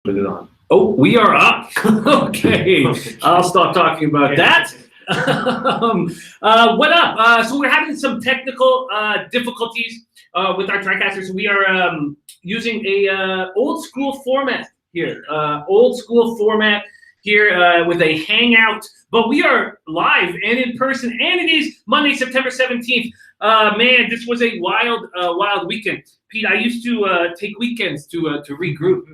Put it on. Oh, we are up. Okay. I'll stop talking about that. What up? So we're having some technical difficulties with our TriCasters. We are using a old school format here. With a hangout. But we are live and in person, and it is Monday, September 17th. Man, this was a wild weekend. Pete, I used to take weekends to regroup,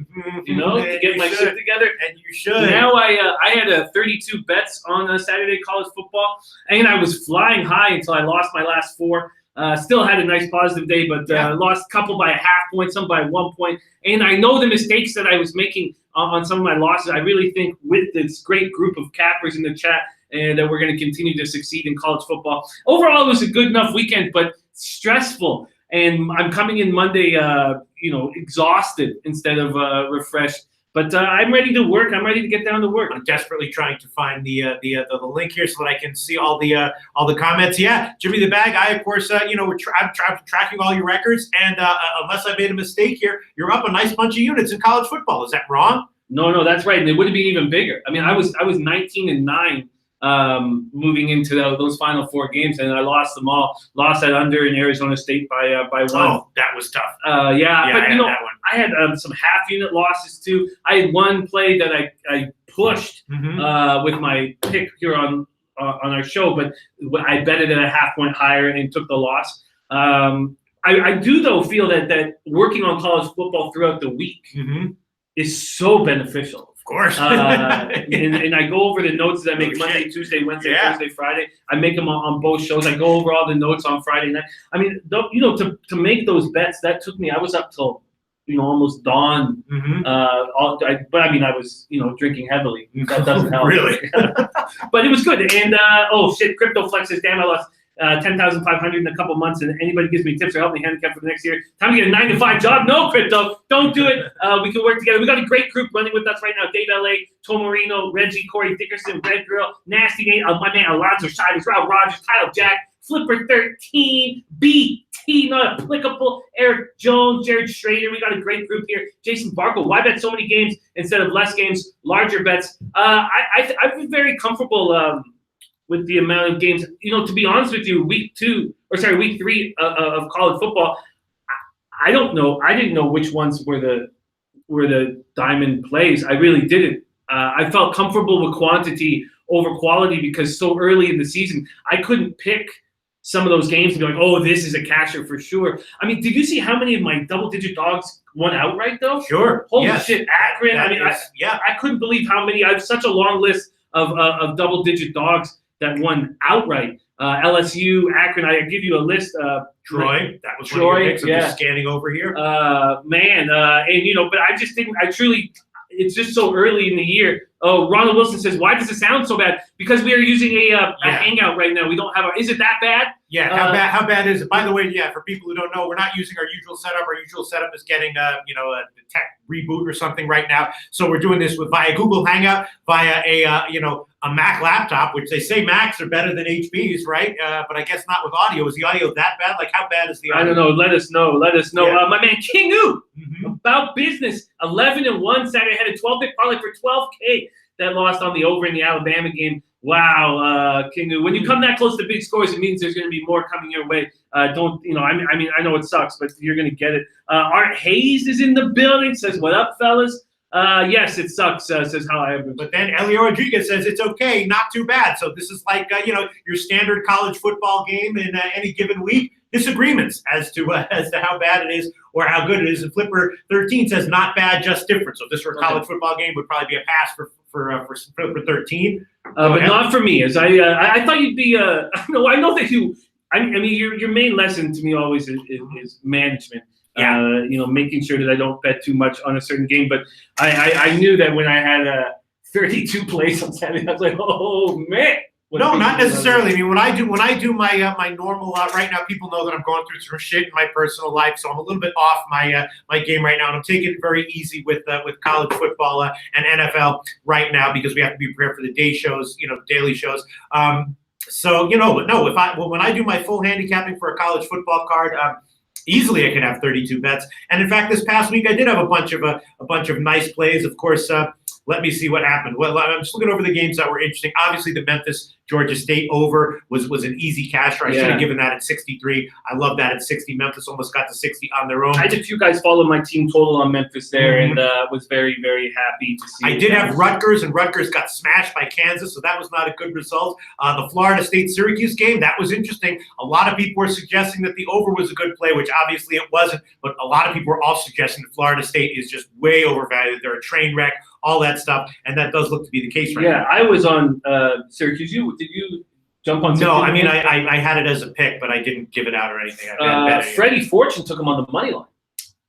to get my shit together. And you should. Now I had 32 bets on Saturday college football, and I was flying high until I lost my last 4. Still had a nice positive day, but lost a couple by a half point, some by 1 point. And I know the mistakes that I was making on some of my losses. I really think with this great group of cappers in the chat, that we're going to continue to succeed in college football. Overall, it was a good enough weekend, but stressful. And I'm coming in Monday, exhausted instead of refreshed. But I'm ready to work. I'm ready to get down to work. I'm desperately trying to find the link here so that I can see all the comments. Yeah, Jimmy the Bag. I of course, I'm tracking all your records, and unless I made a mistake here, you're up a nice bunch of units in college football. Is that wrong? No, that's right. And it would have been even bigger. I mean, I was 19-9. Moving into those final 4 games, and I lost them all. Lost that under in Arizona State by 1. Oh, that was tough. But I had some half-unit losses too. I had one play that I pushed with my pick here on our show, but I bet it at a half point higher and took the loss. I do though feel that working on college football throughout the week is so beneficial. Of course. and I go over the notes that I make Monday, Tuesday, Wednesday, Thursday, Friday. I make them on both shows. I go over all the notes on Friday night. I mean, to make those bets, that took me, I was up till, almost dawn. But I mean, I was, drinking heavily. That doesn't help. Really? But it was good. And, Crypto Flexes, damn, I lost 10,500 in a couple months, and anybody gives me tips or help me handicap for the next year. Time to get a 9-to-5 job. No, Crypto, don't do it. We can work together. We got a great group running with us right now. Dave L.A., Tom Marino, Reggie, Corey Dickerson, Red Girl, Nasty Nate, my man Alonzo Shivers, Rob Rogers, Kyle Jack, Flipper 13, BT, not applicable, Eric Jones, Jared Schrader. We got a great group here. Jason Barkle, why bet so many games instead of less games, larger bets? I've been very comfortable with the amount of games. To be honest with you, week 3 of college football, I don't know. I didn't know which ones were the diamond plays. I really didn't. I felt comfortable with quantity over quality because so early in the season, I couldn't pick some of those games and be like, oh, this is a casher for sure. I mean, did you see how many of my double-digit dogs won outright, though? Sure. Holy shit, Akron. I couldn't believe how many. I have such a long list of double-digit dogs that won outright. LSU, Akron, I give you a list. Troy, that was one of your picks. I'm just scanning over here. But I just didn't, it's just so early in the year. Oh, Ronald Wilson says, why does it sound so bad? Because we are using a Hangout right now. We don't have is it that bad? Yeah, how bad is it? By the way, for people who don't know, we're not using our usual setup. Our usual setup is getting a tech reboot or something right now. So we're doing this via Google Hangout, via a Mac laptop, which they say Macs are better than HPs, right? But I guess not with audio. Is the audio that bad? Like, how bad is the audio? I don't know. Let us know. Yeah. My man Kingu, about business. 11-1 Saturday, had a 12-bit parlay for $12K that lost on the over in the Alabama game. Wow, Kingu. When you come that close to big scores, it means there's going to be more coming your way. I know it sucks, but you're going to get it. Art Hayes is in the building. Says, what up, fellas? Yes, it sucks, says how I am. But then Elio Rodriguez says it's okay, not too bad. So this is like, your standard college football game in any given week. Disagreements as to how bad it is or how good it is. And Flipper 13 says not bad, just different. So if this were a college football game, would probably be a pass for Flipper 13. But not for me. As I thought you'd be. I know that you. I mean, your main lesson to me always is management. Making sure that I don't bet too much on a certain game. But I knew that when I had 32 plays on Saturday, I was like, oh man. No, not necessarily. I mean, when I do my normal right now, people know that I'm going through some shit in my personal life, so I'm a little bit off my game right now, and I'm taking it very easy with college football and NFL right now because we have to be prepared for the day shows, daily shows. When I do my full handicapping for a college football card. Easily, I can have 32 bets, and in fact, this past week I did have a bunch of a bunch of nice plays. Of course, let me see what happened. Well, I'm just looking over the games that were interesting. Obviously, the Memphis-Georgia State over was an easy casher. I should have given that at 63. I love that at 60. Memphis almost got to 60 on their own. I had a few guys follow my team total on Memphis there, and was very, very happy to see. I did have Rutgers, and Rutgers got smashed by Kansas, so that was not a good result. The Florida State-Syracuse game, that was interesting. A lot of people were suggesting that the over was a good play, which obviously it wasn't, but a lot of people were also suggesting that Florida State is just way overvalued. They're a train wreck, all that stuff, and that does look to be the case right now. Yeah, I was on Syracuse. Did you jump on? No, I mean I had it as a pick, but I didn't give it out or anything. Freddie Fortune took him on the money line.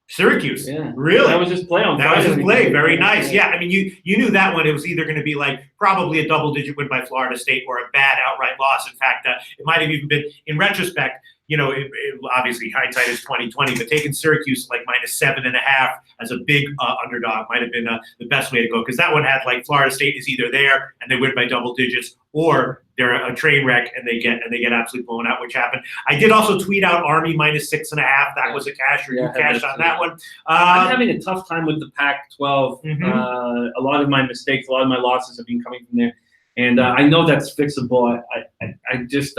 Syracuse, yeah, really? That was his play on. That was his play. Very nice. Yeah, I mean you knew that one. It was either going to be like probably a double-digit win by Florida State or a bad outright loss. In fact, it might have even been, in retrospect, obviously hindsight is 20/20, but taking Syracuse like -7.5 as a big underdog might have been the best way to go, because that one had like Florida State is either there and they win by double digits, or they're a train wreck and they get absolutely blown out, which happened. I did also tweet out Army -6.5. That was a cash, or you cashed on that one. I'm having a tough time with the Pac-12. A lot of my mistakes, a lot of my losses have been coming from there, and I know that's fixable. I just.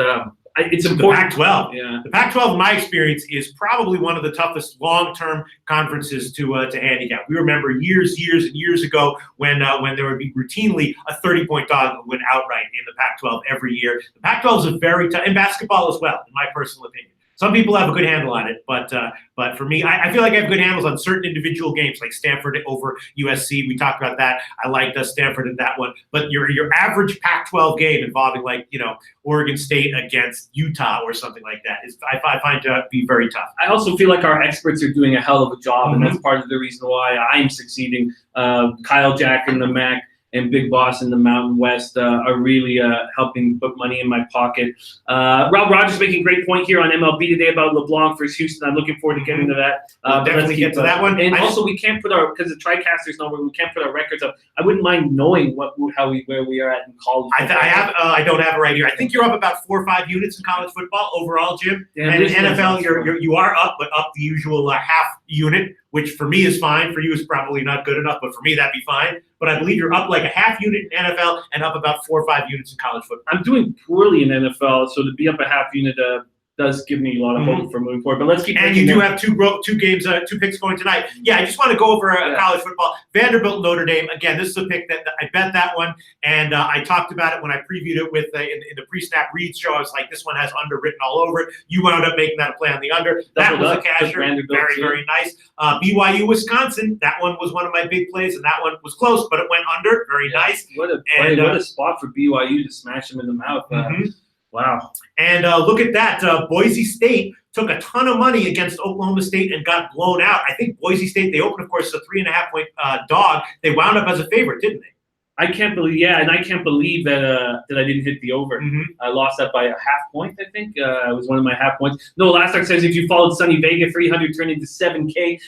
It's important. The Pac-12. Yeah. The Pac-12, in my experience, is probably one of the toughest long-term conferences to handicap. We remember years and years ago when there would be routinely a 30-point dog win outright in the Pac-12 every year. The Pac-12 is a very tough, and basketball as well, in my personal opinion. Some people have a good handle on it, but for me, I feel like I have good handles on certain individual games, like Stanford over USC. We talked about that. I liked Stanford in that one. But your average Pac-12 game involving Oregon State against Utah or something like that I find to be very tough. I also feel like our experts are doing a hell of a job, and that's part of the reason why I'm succeeding. Kyle Jack in the MAC and Big Boss in the Mountain West are really helping put money in my pocket. Rob Rogers making a great point here on MLB today about LeBlanc versus Houston. I'm looking forward to getting to that. We'll definitely get to that one. And also, we can't put because the TriCasters know we can't put our records up. I wouldn't mind knowing where we are at in college. I don't have it right here. I think you're up about 4 or 5 units in college football overall, Jim. Yeah, and in NFL, you are up, but up the usual half unit, which for me is fine. For you is probably not good enough, but for me that'd be fine. But I believe you're up like a half unit in NFL and up about 4 or 5 units in college football. I'm doing poorly in NFL, so to be up a half unit does give me a lot of hope for moving forward. But let's keep. And you do have two picks going tonight. Yeah, I just want to go over college football. Vanderbilt, Notre Dame. Again, this is a pick that I bet that one, and I talked about it when I previewed it with in the pre-snap reads show. I was like, this one has under written all over it. You wound up making that a play on the under. That was a casher. Very nice. BYU, Wisconsin. That one was one of my big plays, and that one was close, but it went under. Very nice. What a play! What a spot for BYU to smash them in the mouth. Wow. And look at that. Boise State took a ton of money against Oklahoma State and got blown out. I think Boise State, they opened, of course, a 3.5-point dog. They wound up as a favorite, didn't they? I can't believe that I didn't hit the over. I lost that by a half point, I think. It was one of my half points. No, Last Talk says if you followed Sonny Vega, 300 turned into 7K.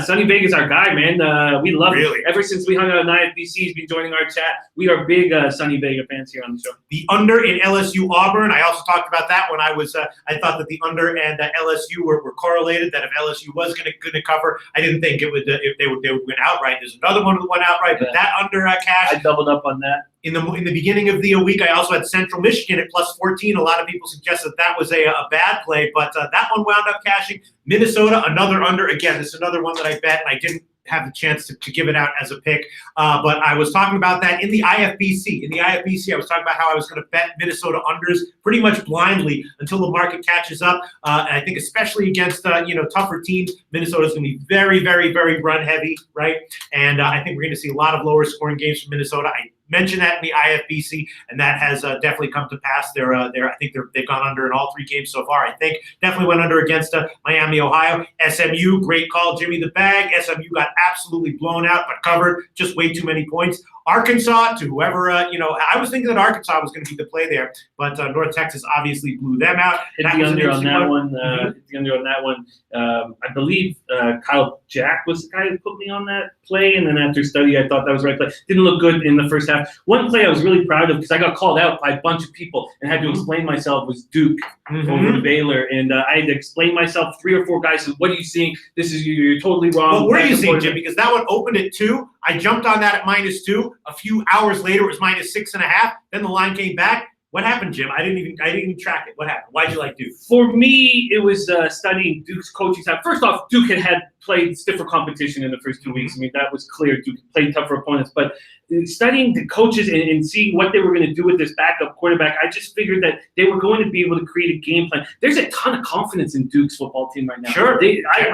Sonny Vega's our guy, man. We love him. Ever since we hung out on IFBC, he's been joining our chat. We are big Sonny Vega fans here on the show. The under in LSU Auburn. I also talked about that when I was. I thought that the under and LSU were correlated. That if LSU was going to cover, I didn't think it would. If they would win outright. There's another one that went outright, but that under cash. I doubled up on that. In the beginning of the week, I also had Central Michigan at +14. A lot of people suggested that was a bad play, but that one wound up cashing. Minnesota, another under. Again, this is another one that I bet, and I didn't have the chance to give it out as a pick. But I was talking about that in the IFBC. In the IFBC, I was talking about how I was going to bet Minnesota unders pretty much blindly until the market catches up. And I think especially against tougher teams, Minnesota's going to be very, very, very run heavy, right? And I think we're going to see a lot of lower scoring games from Minnesota. I mentioned that in the IFBC, and that has definitely come to pass. I think they've gone under in all 3 games so far. I think definitely went under against Miami, Ohio. SMU, great call, Jimmy the Bag. SMU got absolutely blown out, but covered just way too many points. Arkansas, to whoever, I was thinking that Arkansas was going to be the play there, but North Texas obviously blew them out. Hit the under on that one. Hit the under on that one. I believe Kyle Jack was the guy who put me on that play, and then after study, I thought that was the right play. Didn't look good in the first half fast. One play I was really proud of because I got called out by a bunch of people and had to explain myself was Duke over to Baylor. And I had to explain myself. 3 or 4 guys said, what are you seeing? This is you're totally wrong. What were you seeing, Jim? Because that one opened at 2. I jumped on that at -2. A few hours later, it was -6.5. Then the line came back. What happened, Jim? I didn't even track it. What happened? Why'd you like Duke? For me, it was studying Duke's coaching staff. First off, Duke had played stiffer competition in the first 2 weeks. I mean, that was clear. Duke played tougher opponents. But studying the coaches and seeing what they were going to do with this backup quarterback, I just figured that they were going to be able to create a game plan. There's a ton of confidence in Duke's football team right now. Sure.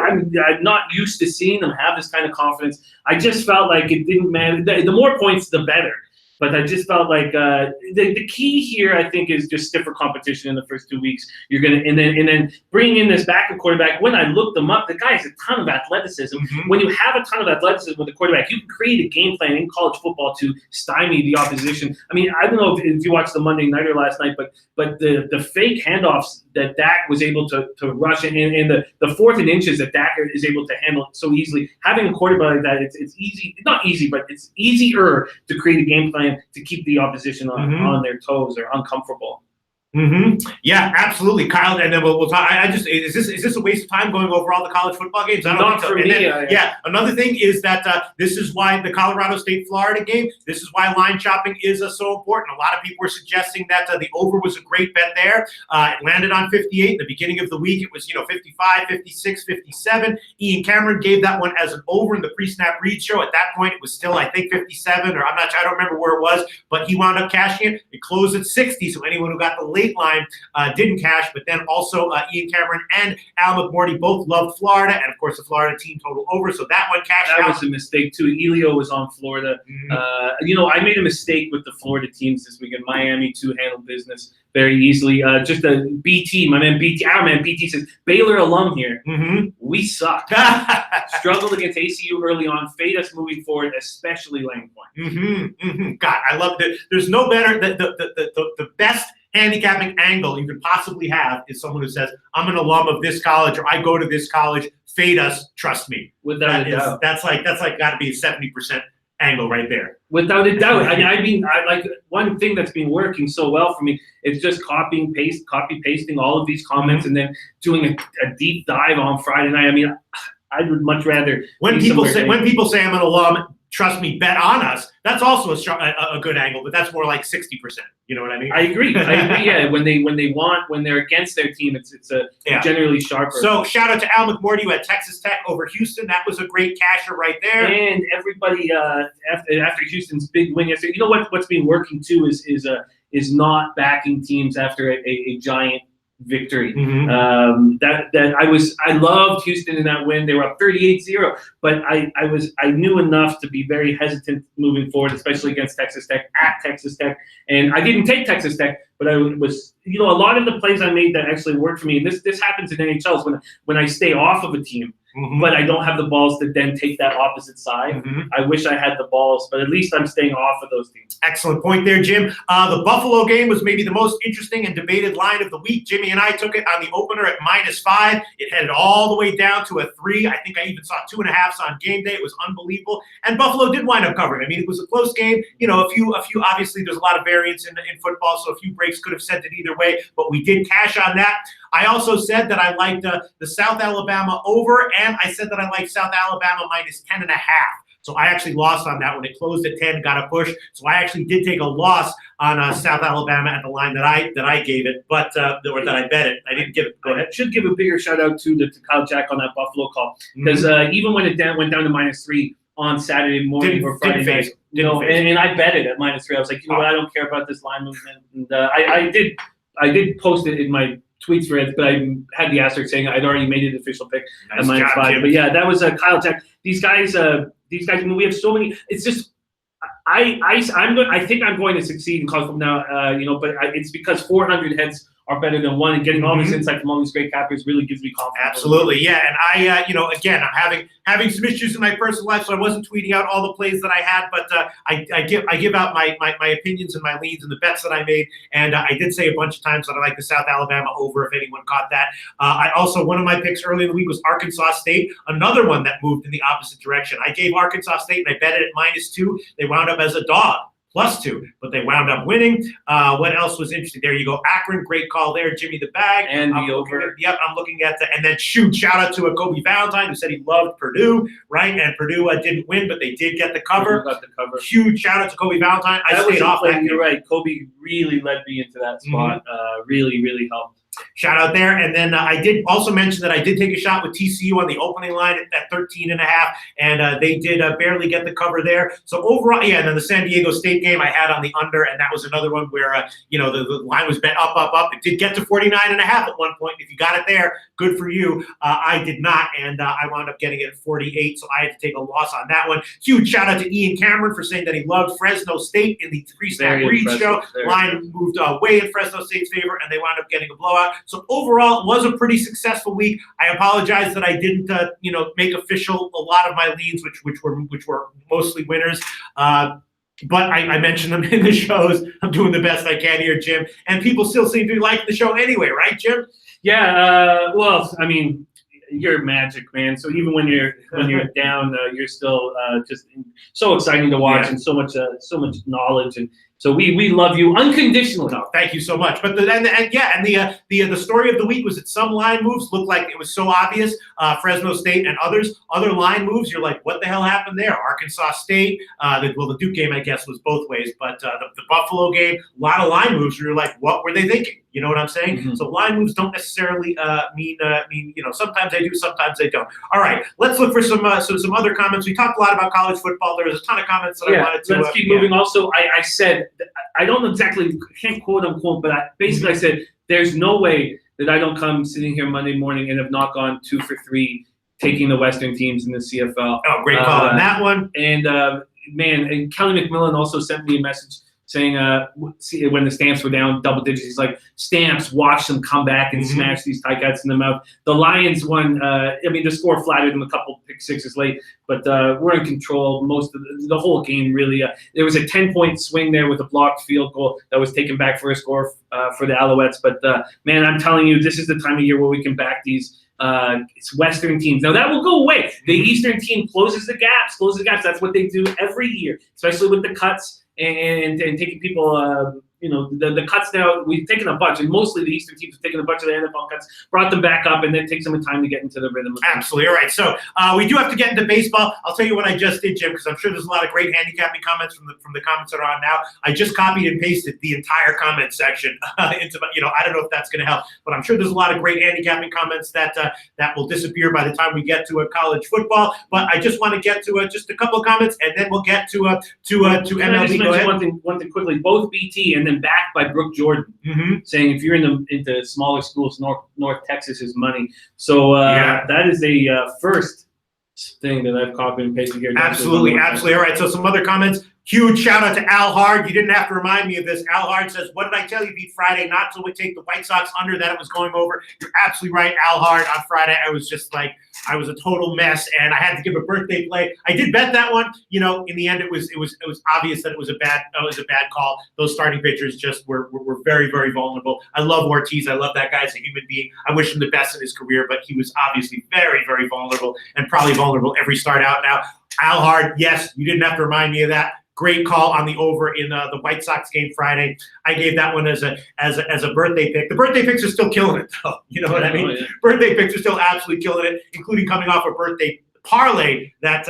I'm not used to seeing them have this kind of confidence. I just felt like it didn't matter. The more points, the better. But I just felt like the key here, I think, is just stiffer competition in the first 2 weeks. You're gonna and then bringing in this backup quarterback. When I looked them up, the guy has a ton of athleticism. When you have a ton of athleticism with a quarterback, you can create a game plan in college football to stymie the opposition. I mean, I don't know if you watched the Monday Nighter last night, but the fake handoffs that Dak was able to rush and the 4th and inches that Dak is able to handle so easily. Having a quarterback like that, it's easy, not easy, but it's easier to create a game plan to keep the opposition on their toes or uncomfortable. Yeah, absolutely, Kyle. And then we'll talk. Is this a waste of time going over all the college football games? I don't Not think so. for And me. then, yeah, another thing is that this is why the Colorado State-Florida game. This is why line shopping is so important. A lot of people were suggesting that the over was a great bet there. It landed on 58. In the beginning of the week, it was 55, 56, 57. Ian Cameron gave that one as an over in the pre-snap read show. At that point, it was still, I think, 57, or I don't remember where it was, but he wound up cashing it. It closed at 60. So anyone who got the late line didn't cash, but then also Ian Cameron and Al McMorty both loved Florida, and of course the Florida team total over, so that one cashed out. That was a mistake too. Elio was on Florida. I made a mistake with the Florida teams this weekend. Miami too handled business very easily. Just a BT, my man BT, our man BT says, Baylor alum here. We suck. Struggled against ACU early on. Fade us moving forward, especially laying point. God, I love it. There's no better. The best handicapping angle you could possibly have is someone who says, I'm an alum of this college, or I go to this college. Fade us, trust me. Without a doubt. That's like got to be a 70% angle right there. Without a doubt. I mean, I like one thing that's been working so well for me is just copy pasting all of these comments and then doing a deep dive on Friday night. I mean, I would much rather when people say I'm an alum, trust me, bet on us. That's also a good angle, but that's more like 60%. You know what I mean? I agree. Yeah, when they're against their team, it's generally sharper. So shout out to Al McMorty who had Texas Tech over Houston. That was a great casher right there. And everybody after Houston's big win yesterday, you know what's been working too is not backing teams after a giant victory. I loved Houston in that win. They were up 38-0, but I knew enough to be very hesitant moving forward, especially against Texas Tech at Texas Tech. And I didn't take Texas Tech, but I was, a lot of the plays I made that actually worked for me. And this happens in NHL is when I stay off of a team. But I don't have the balls to then take that opposite side. I wish I had the balls, but at least I'm staying off of those teams. Excellent point there, Jim. The Buffalo game was maybe the most interesting and debated line of the week. Jimmy and I took it on the opener at -5. It headed all the way down to a 3. I think I even saw 2.5s on game day. It was unbelievable. And Buffalo did wind up covering. I mean, it was a close game. A few. Obviously, there's a lot of variance in football, so a few breaks could have sent it either way. But we did cash on that. I also said that I liked the South Alabama over, and I said that I liked South Alabama -10.5. So I actually lost on that when it closed at 10, got a push. So I actually did take a loss on South Alabama at the line that I gave it, but or that I bet it. I didn't give it. Go ahead. I should give a bigger shout out to Kyle Jack on that Buffalo call because even when it went down to -3 on Saturday morning or Friday night, and I bet it at -3. I was like, what? I don't care about this line movement, and I did post it in my tweets threads, but I had the asterisk saying I'd already made it official pick at -5. Jim. But yeah, that was Kyle Jack. These guys. I mean, we have so many. It's just I think I'm going to succeed in college football now. But it's because 400 heads are better than one, and getting all this insight from all these great cappers really gives me confidence. Absolutely, yeah. And I, again, I'm having some issues in my personal life, so I wasn't tweeting out all the plays that I had, but I give out my opinions and my leads and the bets that I made, and I did say a bunch of times that I like the South Alabama over. If anyone caught that, I also one of my picks early in the week was Arkansas State, another one that moved in the opposite direction. I gave Arkansas State and I bet it at -2. They wound up as a dog. +2, but they wound up winning. What else was interesting? There you go. Akron, great call there. Jimmy the Bag. And the over. Yep, I'm looking at and then shout out to Kobe Valentine, who said he loved Purdue, right? And Purdue didn't win, but they did get the cover. Got the cover. Huge shout out to Kobe Valentine. I stayed off that. You're right. Kobe really led me into that spot. Really, really helped. Shout out there. And then I did also mention that I did take a shot with TCU on the opening line at 13.5, and they did barely get the cover there. So overall, yeah, and then the San Diego State game I had on the under, and that was another one where, the line was bet up. It did get to 49.5 at one point. If you got it there, good for you. I did not, and I wound up getting it at 48, so I had to take a loss on that one. Huge shout out to Ian Cameron for saying that he loved Fresno State in the three-snap read show. Line moved way in Fresno State's favor, and they wound up getting a blowout. So overall, it was a pretty successful week. I apologize that I didn't, make official a lot of my leads, which were mostly winners. But I mentioned them in the shows. I'm doing the best I can here, Jim. And people still seem to be liking the show anyway, right, Jim? Yeah. Well, I mean, you're magic, man. So even when you're down, you're still just so exciting to watch, and so much knowledge, and so we love you unconditionally. No, thank you so much. But the story of the week was that some line moves looked like it was so obvious. Fresno State and other line moves, you're like, what the hell happened there? Arkansas State, the Duke game, I guess, was both ways, but the Buffalo game, a lot of line moves where you're like, what were they thinking? You know what I'm saying? So line moves don't necessarily mean sometimes they do, sometimes they don't. All right, let's look for some other comments. We talked a lot about college football. There was a ton of comments that I wanted to. Let's keep moving. Also, I said, I don't exactly, can't quote unquote, but I said, there's no way that I don't come sitting here Monday morning and have not gone 2 for 3 taking the Western teams in the CFL. Oh, great call on that one. And and Kelly McMillan also sent me a message saying when the Stamps were down double digits, he's like, Stamps, watch them come back and smash these Ticats in the mouth. The Lions won. The score flattered them a couple pick sixes late, but we're in control most of the whole game, really. There was a 10-point swing there with a blocked field goal that was taken back for a score for the Alouettes. But, man, I'm telling you, this is the time of year where we can back these it's Western teams. Now, that will go away. The Eastern team closes the gaps. That's what they do every year, especially with the cuts. And taking people, the cuts now, we've taken a bunch, and mostly the Eastern teams have taken a bunch of the NFL cuts, brought them back up, and then take some time to get into the rhythm. Absolutely. All right. So we do have to get into baseball. I'll tell you what I just did, Jim, because I'm sure there's a lot of great handicapping comments from the comments that are on now. I just copied and pasted the entire comment section into, I don't know if that's going to help, but I'm sure there's a lot of great handicapping comments that will disappear by the time we get to college football. But I just want to get to just a couple of comments, and then we'll get to MLB. Can I just mention one thing quickly? Both BT and then backed by Brooke Jordan, saying if you're into smaller schools, North Texas is money. So that is a first thing that I've copied and pasted here. Absolutely. All right. So some other comments. Huge shout out to Al Hard. You didn't have to remind me of this. Al Hard says, what did I tell you beat Friday? Not till we take the White Sox under that it was going over. You're absolutely right, Al Hard. On Friday, I was just like, I was a total mess, and I had to give a birthday play. I did bet that one. In the end, it was obvious that it was a bad call. Those starting pitchers just were very, very vulnerable. I love Ortiz. I love that guy as a human being. I wish him the best in his career, but he was obviously very, very vulnerable, and probably vulnerable every start out now. Al Hard, yes, you didn't have to remind me of that. Great call on the over in the White Sox game Friday. I gave that one as a birthday pick. The birthday picks are still killing it, though. You know what I mean? Birthday picks are still absolutely killing it, including coming off a birthday parlay that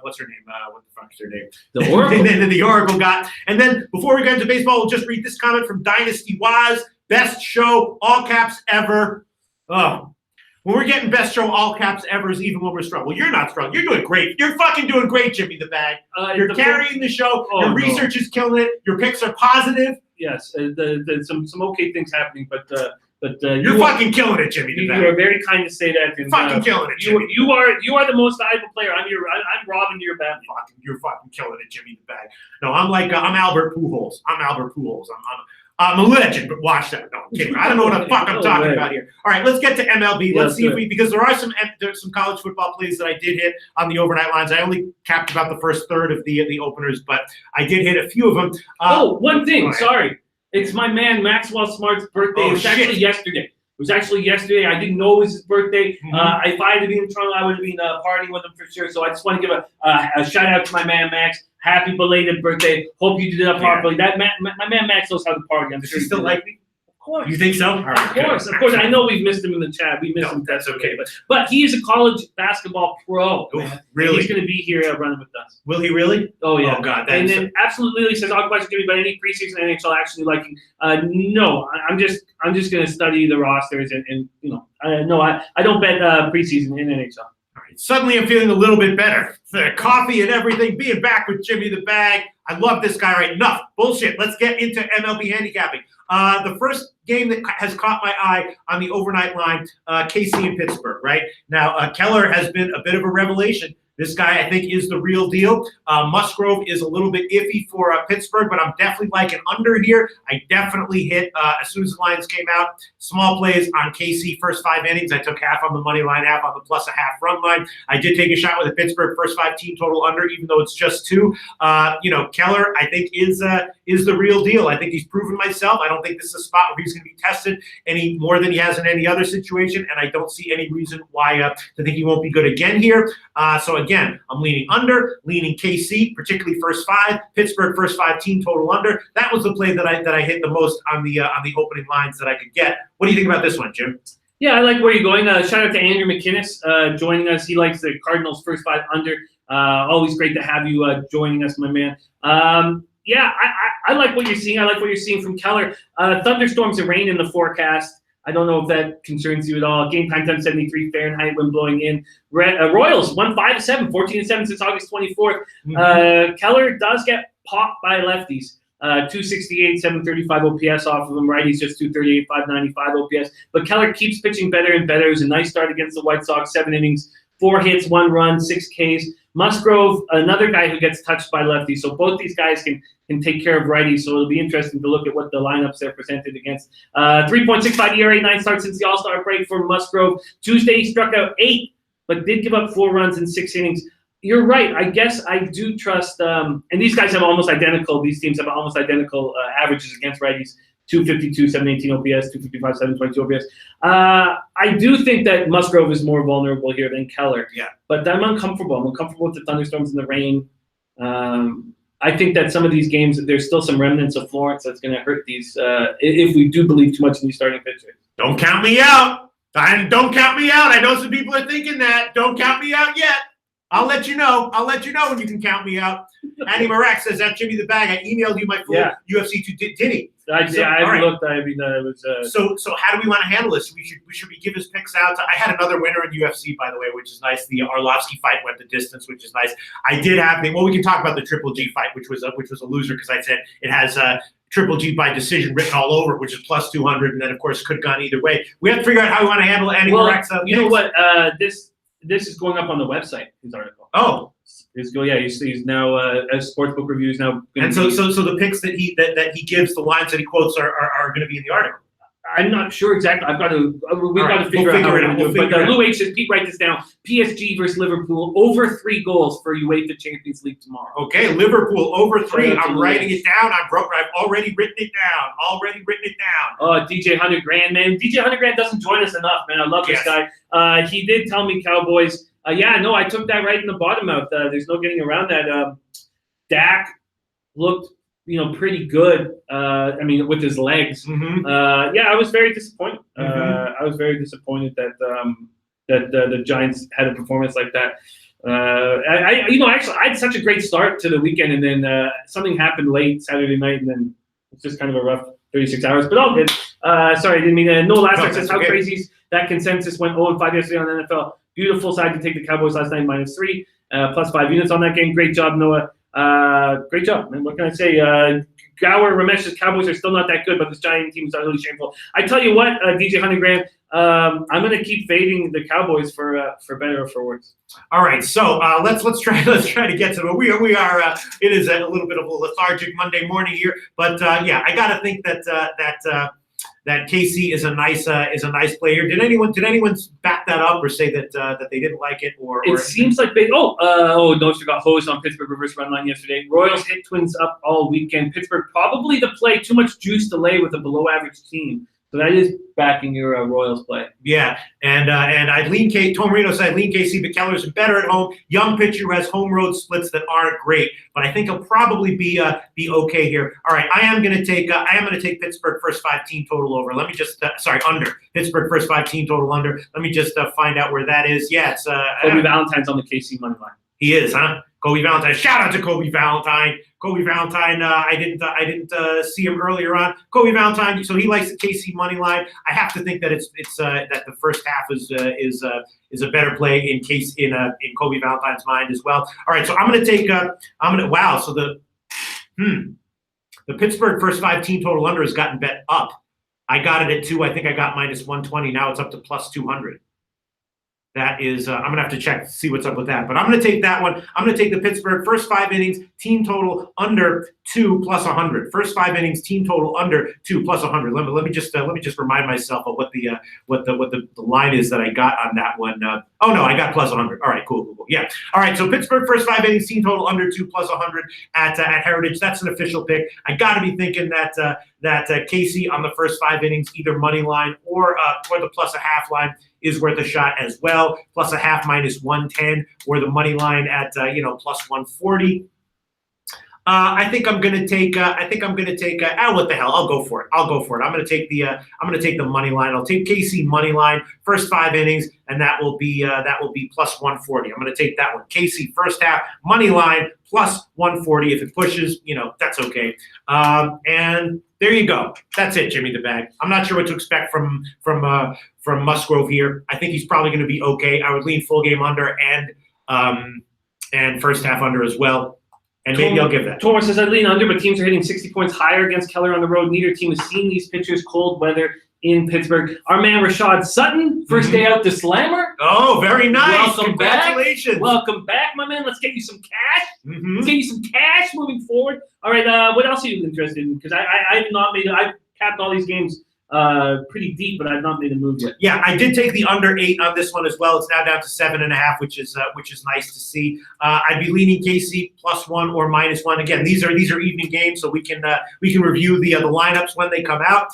what's her name? What the fuck is her name? The Oracle. the Oracle got. And then before we get into baseball, we'll just read this comment from Dynasty Waz. Best show, all caps ever. Oh. When we're getting best show, all caps ever is even when we're strong. Well, you're not strong. You're doing great. You're fucking doing great, Jimmy the Bag. You're carrying the show. Your research is killing it. Your picks are positive. Yes, some okay things happening, but you're fucking killing it, Jimmy the Bag. You are very kind to say that. And, fucking killing it, Jimmy. You are the most valuable player. I'm Robin. You're Batman. You're fucking killing it, Jimmy the Bag. No, I'm Albert Pujols. I'm a legend, but watch that. No, I'm kidding. I don't know what the fuck I'm talking about here. All right, let's get to MLB. Let's see if because there are some college football plays that I did hit on the overnight lines. I only capped about the first third of the openers, but I did hit a few of them. One thing. Sorry. It's my man Maxwell Smart's birthday. It was actually yesterday. I didn't know it was his birthday. If I had to be in Toronto, I would have been partying with him for sure. So I just want to give a shout out to my man Max. happy belated birthday. Hope you did it properly. That my man Max knows how to party. I'm Does sure he still like me? Of course. You think so? All right, Of course. I know we've missed him in the chat. We missed him. That's okay. But he is a college basketball pro. Ooh, really? He's going to be here running with us. Will he really? Oh, yeah. Oh, God. And then absolutely Lily says, all questions, Jimmy, but any preseason NHL actually liking? No, I'm just going to study the rosters and I don't bet preseason in NHL. All right. Suddenly I'm feeling a little bit better. The coffee and everything, being back with Jimmy the Bag. I love this guy, right? Enough bullshit. Let's get into MLB handicapping. The first game that has caught my eye on the overnight line, KC and Pittsburgh, right? Now, Keller has been a bit of a revelation. This guy, I think, is the real deal. Musgrove is a little bit iffy for Pittsburgh, but I'm definitely liking under here. I definitely hit, as soon as the lines came out, small plays on KC first 5 innings. I took half on the money line, half on the plus a half run line. I did take a shot with the Pittsburgh first 5 team total under, even though it's just 2. Keller, I think, is the real deal. I think he's proven myself. I don't think this is a spot where he's going to be tested any more than he has in any other situation, and I don't see any reason why to think he won't be good again here. So again, I'm leaning under, leaning KC, particularly first 5, Pittsburgh first 5 team total under. That was the play that I hit the most on the opening lines that I could get. What do you think about this one, Jim? Yeah, I like where you're going. Shout out to Andrew McInnes joining us. He likes the Cardinals first 5 under. Always great to have you joining us, my man. I like what you're seeing. I like what you're seeing from Keller. Thunderstorms and rain in the forecast. I don't know if that concerns you at all. Game time 1073 Fahrenheit when blowing in. Royals won 5-7, 14-7 since August 24th. Keller does get popped by lefties. 268, 735 OPS off of them. Righties just 238, 595 OPS. But Keller keeps pitching better and better. It was a nice start against the White Sox. 7 innings, 4 hits, 1 run, 6 Ks. Musgrove, another guy who gets touched by lefties. So both these guys can take care of righties. So it'll be interesting to look at what the lineups they're presented against. 3.65 ERA, 9 starts since the All-Star break for Musgrove. Tuesday, he struck out 8, but did give up 4 runs in 6 innings. You're right. I guess I do trust, and these guys have almost identical, these teams have almost identical averages against righties. 252, 718 OPS, 255, 722 OPS. I do think that Musgrove is more vulnerable here than Keller. Yeah. But I'm uncomfortable. I'm uncomfortable with the thunderstorms and the rain. I think that some of these games, there's still some remnants of Florence that's going to hurt these if we do believe too much in these starting pitchers. Don't count me out. Don't count me out. I know some people are thinking that. Don't count me out yet. I'll let you know. I'll let you know when you can count me out. Andy Marek says, "That Jimmy the Bag. I emailed you my full UFC 2. Did he? I looked. I mean, it was. So how do we want to handle this? Should we give his picks out? I had another winner in UFC, by the way, which is nice. The Arlovsky fight went the distance, which is nice. I did have we can talk about the Triple G fight, which was a loser because I said it has Triple G by decision written all over, which is plus 200, and then of course could have gone either way. We have to figure out how we want to handle Andy Marek's. You know what? This is going up on the website. His article. Oh. He's now as Sportsbook reviews now. And so the picks that he gives, the lines that he quotes are going to be in the article. I'm not sure exactly. We've got to figure out how we're going to do it. But Lou H says, Pete, write this down. PSG versus Liverpool, over 3 goals for UEFA Champions League tomorrow. Okay, Liverpool over 3. I'm writing it down. I've already written it down. Oh, DJ 100 Grand, man. DJ 100 Grand doesn't join us enough, man. I love this guy. He did tell me Cowboys. I took that right in the bottom out. There's no getting around that. Dak looked pretty good. With his legs. Mm-hmm. I was very disappointed. Mm-hmm. I was very disappointed that the Giants had a performance like that. I had such a great start to the weekend, and then something happened late Saturday night, and then it's just kind of a rough 36 hours. But all good. Sorry, I didn't mean to. No, last night says how crazy is that consensus went 0-5 yesterday on the NFL. Beautiful side to take the Cowboys last night, -3, plus 5 units on that game. Great job, Noah. Great job, man. What can I say? Gower, Ramesh's Cowboys are still not that good, but this Giant team is utterly shameful. I tell you what, DJ 100 Grand, I'm going to keep fading the Cowboys for better or for worse. All right, so let's try to get to it. We are it is a little bit of a lethargic Monday morning here, but I got to think that KC is a nice player. Did anyone back that up or say that they didn't like it or? It seems like they. Noster got hosed on Pittsburgh reverse run line yesterday. Royals hit Twins up all weekend. Pittsburgh probably the play. Too much juice to lay with a below average team. So that is backing your Royals play. Yeah, and I'd lean Tom Marino said I'd lean KC, but Keller's better at home. Young pitcher who has home road splits that aren't great, but I think he'll probably be okay here. All right, I am gonna take Pittsburgh first 5 team total over. Let me just under Pittsburgh first 5 team total under. Let me just find out where that is. Yeah, it's Kobe Valentine's on the KC money line. He is, huh? Kobe Valentine. Shout out to Kobe Valentine. Kobe Valentine. I didn't see him earlier on. Kobe Valentine. So he likes the KC money line. I have to think that it's that the first half is a better play in Kobe Valentine's mind as well. All right. So I'm gonna take. Wow. So the Pittsburgh first 5 team total under has gotten bet up. I got it at 2. I think I got -120. Now it's up to +200. That is, I'm going to have to check to see what's up with that. But I'm going to take that one. I'm going to take the Pittsburgh first 5 innings, team total under 2 plus 100. First 5 innings, team total under 2 plus 100. Let me just remind myself of what the line is that I got on that one. Oh no, I got plus 100. All right, cool. Yeah. All right. So Pittsburgh first 5 innings, team total under 2 plus 100 at Heritage. That's an official pick. I got to be thinking that KC on the first 5 innings, either money line or the plus a half line is worth a shot as well. Plus a half -110, or the money line at plus 140. I think I'm gonna take. What the hell? I'll go for it. I'm gonna take the money line. I'll take KC money line first 5 innings, and that will be plus 140. I'm gonna take that one. KC first half money line plus 140. If it pushes, that's okay. And there you go. That's it, Jimmy the Bag. I'm not sure what to expect from Musgrove here. I think he's probably going to be okay. I would lean full game under and first half under as well. And maybe I'll give that. Thomas says I lean under, but teams are hitting 60 points higher against Keller on the road. Neither team has seen these pitchers cold weather in Pittsburgh. Our man Rashad Sutton, first day out to Slammer. Oh, very nice. Welcome Congratulations. Back. Welcome back, my man. Let's get you some cash. Mm-hmm. Let's get you some cash moving forward. All right, what else are you interested in? Because I've capped all these games pretty deep, but I've not made a move yet. Yeah, I did take the under 8 on this one as well. It's now down to 7.5, which is nice to see. I'd be leaning KC +1 or -1. Again, these are evening games, so we can review the lineups when they come out.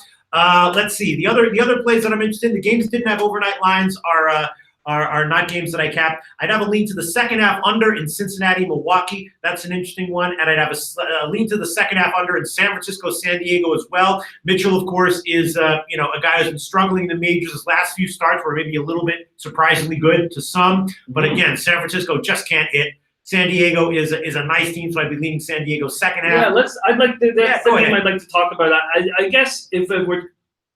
Let's see the other plays that I'm interested in. The games that didn't have overnight lines are not games that I capped. I'd have a lean to the second half under in Cincinnati, Milwaukee. That's an interesting one. And I'd have a lean to the second half under in San Francisco, San Diego as well. Mitchell, of course, is a guy who's been struggling in the majors. His last few starts were maybe a little bit surprisingly good to some. But again, San Francisco just can't hit. San Diego is a nice team, so I'd be leaning San Diego second half. Yeah, I'd like to talk about. I guess if we're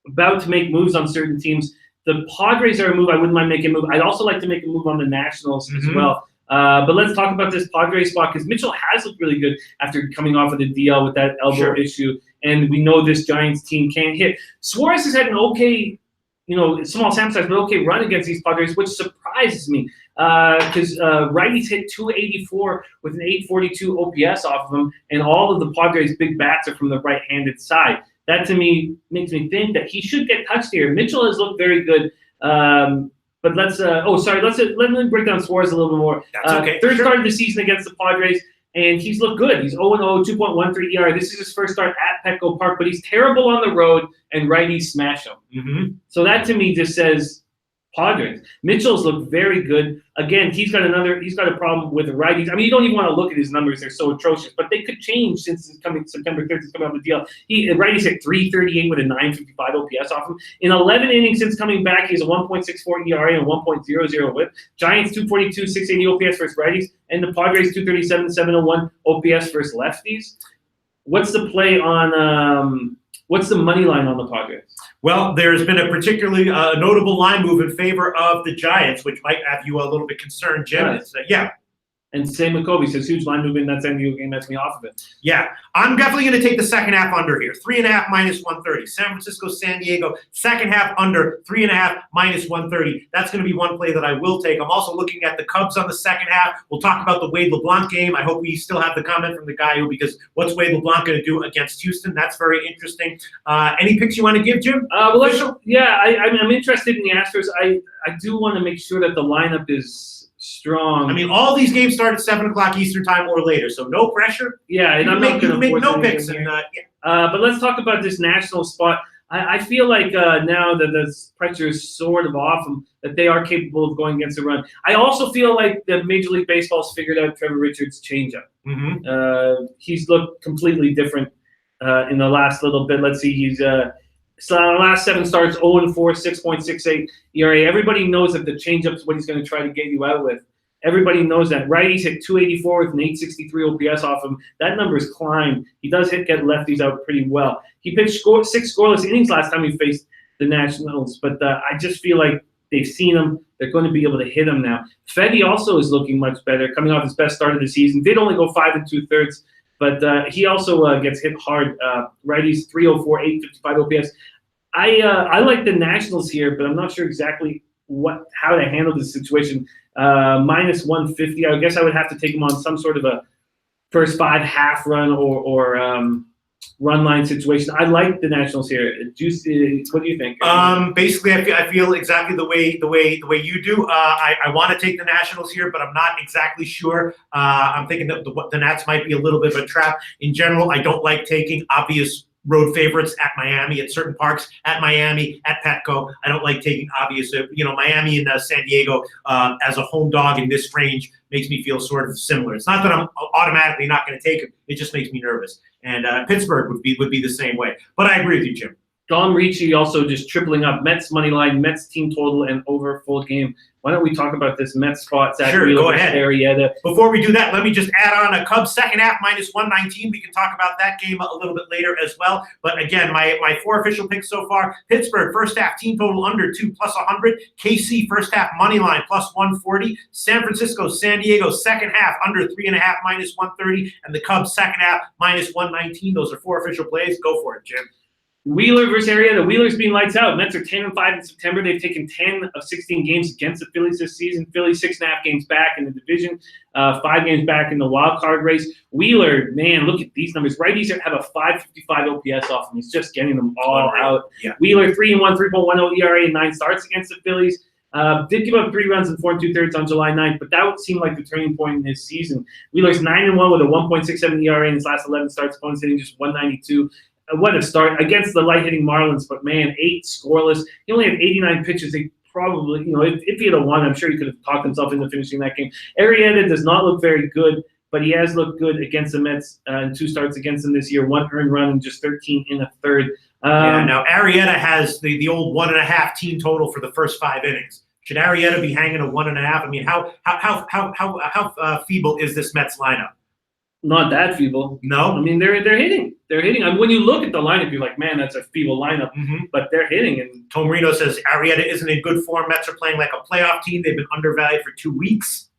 about to make moves on certain teams, the Padres are a move I wouldn't mind making a move. I'd also like to make a move on the Nationals as well. But let's talk about this Padres spot, because Mitchell has looked really good after coming off of the DL with that elbow issue, and we know this Giants team can't hit. Suarez has had an okay, small sample size, but okay run against these Padres, which surprises me because righties hit 284 with an 842 OPS off of them, and all of the Padres' big bats are from the right-handed side. That to me makes me think that he should get touched here. Mitchell has looked very good, but let me break down Suarez a little bit more. That's okay. Third start of the season against the Padres, and he's looked good. He's 0-0, 2.13 ERA. This is his first start at Petco Park, but he's terrible on the road, and righties smash him. So that to me just says Padres. Mitchell's looked very good. Again, he's got a problem with the righties. I mean, you don't even want to look at his numbers; they're so atrocious. But they could change since it's coming September 3rd. He's coming off the deal. Righties hit 338 with a 955 OPS off him. In 11 innings since coming back, he has a 1.64 ERA and a 1.00 WHIP. Giants 242, 680 OPS versus righties, and the Padres 237, 701 OPS versus lefties. What's the play on? What's the money line on the Padres? Well, there's been a particularly notable line move in favor of the Giants, which might have you a little bit concerned, Jim. Right. And same with Kobe. Says huge line move in that San Diego game. That's me off of it. Yeah, I'm definitely going to take the second half under here. 3.5 -130. San Francisco, San Diego, second half under 3.5 -130. That's going to be one play that I will take. I'm also looking at the Cubs on the second half. We'll talk about the Wade LeBlanc game. I hope we still have the comment from the guy because what's Wade LeBlanc going to do against Houston? That's very interesting. Any picks you want to give, Jim? I'm interested in the Astros. I do want to make sure that the lineup is strong. I mean, all these games start at 7 o'clock Eastern time or later, so no pressure. Yeah, and I'm not going to make no picks. But let's talk about this national spot. I feel like now that the pressure is sort of off them, that they are capable of going against the run. I also feel like the Major League Baseball's figured out Trevor Richards' changeup. He's looked completely different in the last little bit. Let's see, he's so the last 7 starts, 0-4, 6.68 ERA. Everybody knows that the changeup's what he's going to try to get you out with. Everybody knows that. Righties hit 284 with an 863 OPS off him. That number's climbed. He does get lefties out pretty well. He pitched 6 scoreless innings last time he faced the Nationals, but I just feel like they've seen him. They're going to be able to hit him now. Fedde also is looking much better, coming off his best start of the season. Did only go 5 2/3, but he also gets hit hard. Righties 304, 855 OPS. I like the Nationals here, but I'm not sure exactly how to handle this situation. Minus 150. I guess I would have to take him on some sort of a first 5 half run or run line situation. I like the Nationals here. What do you think? Basically, I feel exactly the way you do. I want to take the Nationals here, but I'm not exactly sure. I'm thinking that the Nats might be a little bit of a trap. In general, I don't like taking obvious road favorites at Miami, at certain parks, at Miami, at Petco. I don't like taking obvious, Miami and San Diego as a home dog in this range makes me feel sort of similar. It's not that I'm automatically not going to take it. It just makes me nervous. And Pittsburgh would be the same way. But I agree with you, Jim. Don Ricci also just tripling up Mets money line, Mets team total, and over full game. Why don't we talk about this Mets spot? Sure, go ahead. Arrieta. Before we do that, let me just add on a Cubs second half minus 119. We can talk about that game a little bit later as well. But again, my 4 official picks so far: Pittsburgh first half team total under 2 plus 100. KC first half money line plus 140. San Francisco, San Diego second half under 3.5 minus 130, and the Cubs second half minus 119. Those are 4 official plays. Go for it, Jim. Wheeler versus Arrieta. Wheeler's being lights out. Mets are 10-5 in September. They've taken 10 of 16 games against the Phillies this season. Phillies 6.5 games back in the division, 5 games back in the wild card race. Wheeler, man, look at these numbers. Righties have a 555 OPS off him. He's just getting them all out. Yeah. Wheeler 3-1, 3.10 ERA in 9 starts against the Phillies. Did give up 3 runs in 4 2/3 on July 9th, but that would seem like the turning point in his season. Wheeler's 9-1 with a 1.67 ERA in his last 11 starts. Opponents hitting just 192. What a start against the light-hitting Marlins, but man, 8 scoreless. He only had 89 pitches. They probably, if he had won, I'm sure he could have talked himself into finishing that game. Arrieta does not look very good, but he has looked good against the Mets in 2 starts against them this year. 1 earned run and just 13 1/3. Now Arrieta has the old 1.5 team total for the first 5 innings. Should Arrieta be hanging a 1.5? I mean, how feeble is this Mets lineup? Not that feeble. No, I mean they're hitting. They're hitting. I mean, when you look at the lineup, you're like, man, that's a feeble lineup. But they're hitting. And Tom Reno says Arrieta isn't in good form. Mets are playing like a playoff team. They've been undervalued for 2 weeks.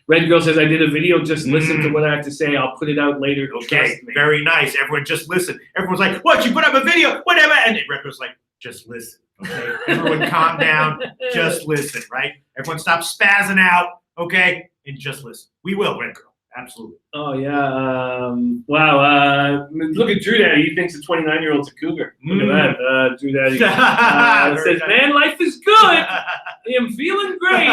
Red Girl says I did a video. Just listen to what I have to say. I'll put it out later. Okay, very nice. Everyone just listen. Everyone's like, what? You put up a video? Whatever. And Red Girl's like, just listen. Okay, everyone calm down. Just listen. Right? Everyone stop spazzing out. Okay, and just listen. We will, Red Girl. Absolutely. Oh, yeah. Wow. Look at Drew Daddy. He thinks a 29-year-old's a cougar. Look at that. Drew Daddy says, man, life is good. I am feeling great.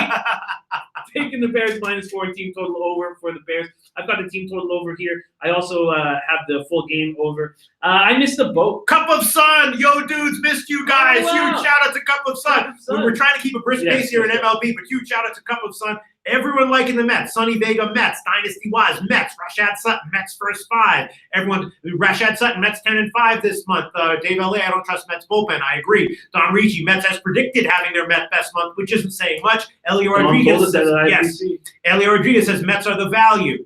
Taking the Bears -4 team total over for the Bears. I've got the team total over here. I also have the full game over. I missed the boat. Cup of Sun. Yo, dudes, missed you guys. Oh, wow. Huge shout out to Cup of Sun. We're trying to keep a brisk pace here in MLB, but huge shout out to Cup of Sun. Everyone liking the Mets. Sonny Vega, Mets. Dynasty Wise, Mets. Rashad Sutton, Mets first 5. Everyone, Rashad Sutton, Mets 10-5 this month. Dave L.A., I don't trust Mets bullpen. I agree. Don Ricci, Mets as predicted having their Mets best month, which isn't saying much. Elio Rodriguez says, yes. Elio Rodriguez says Mets are the value.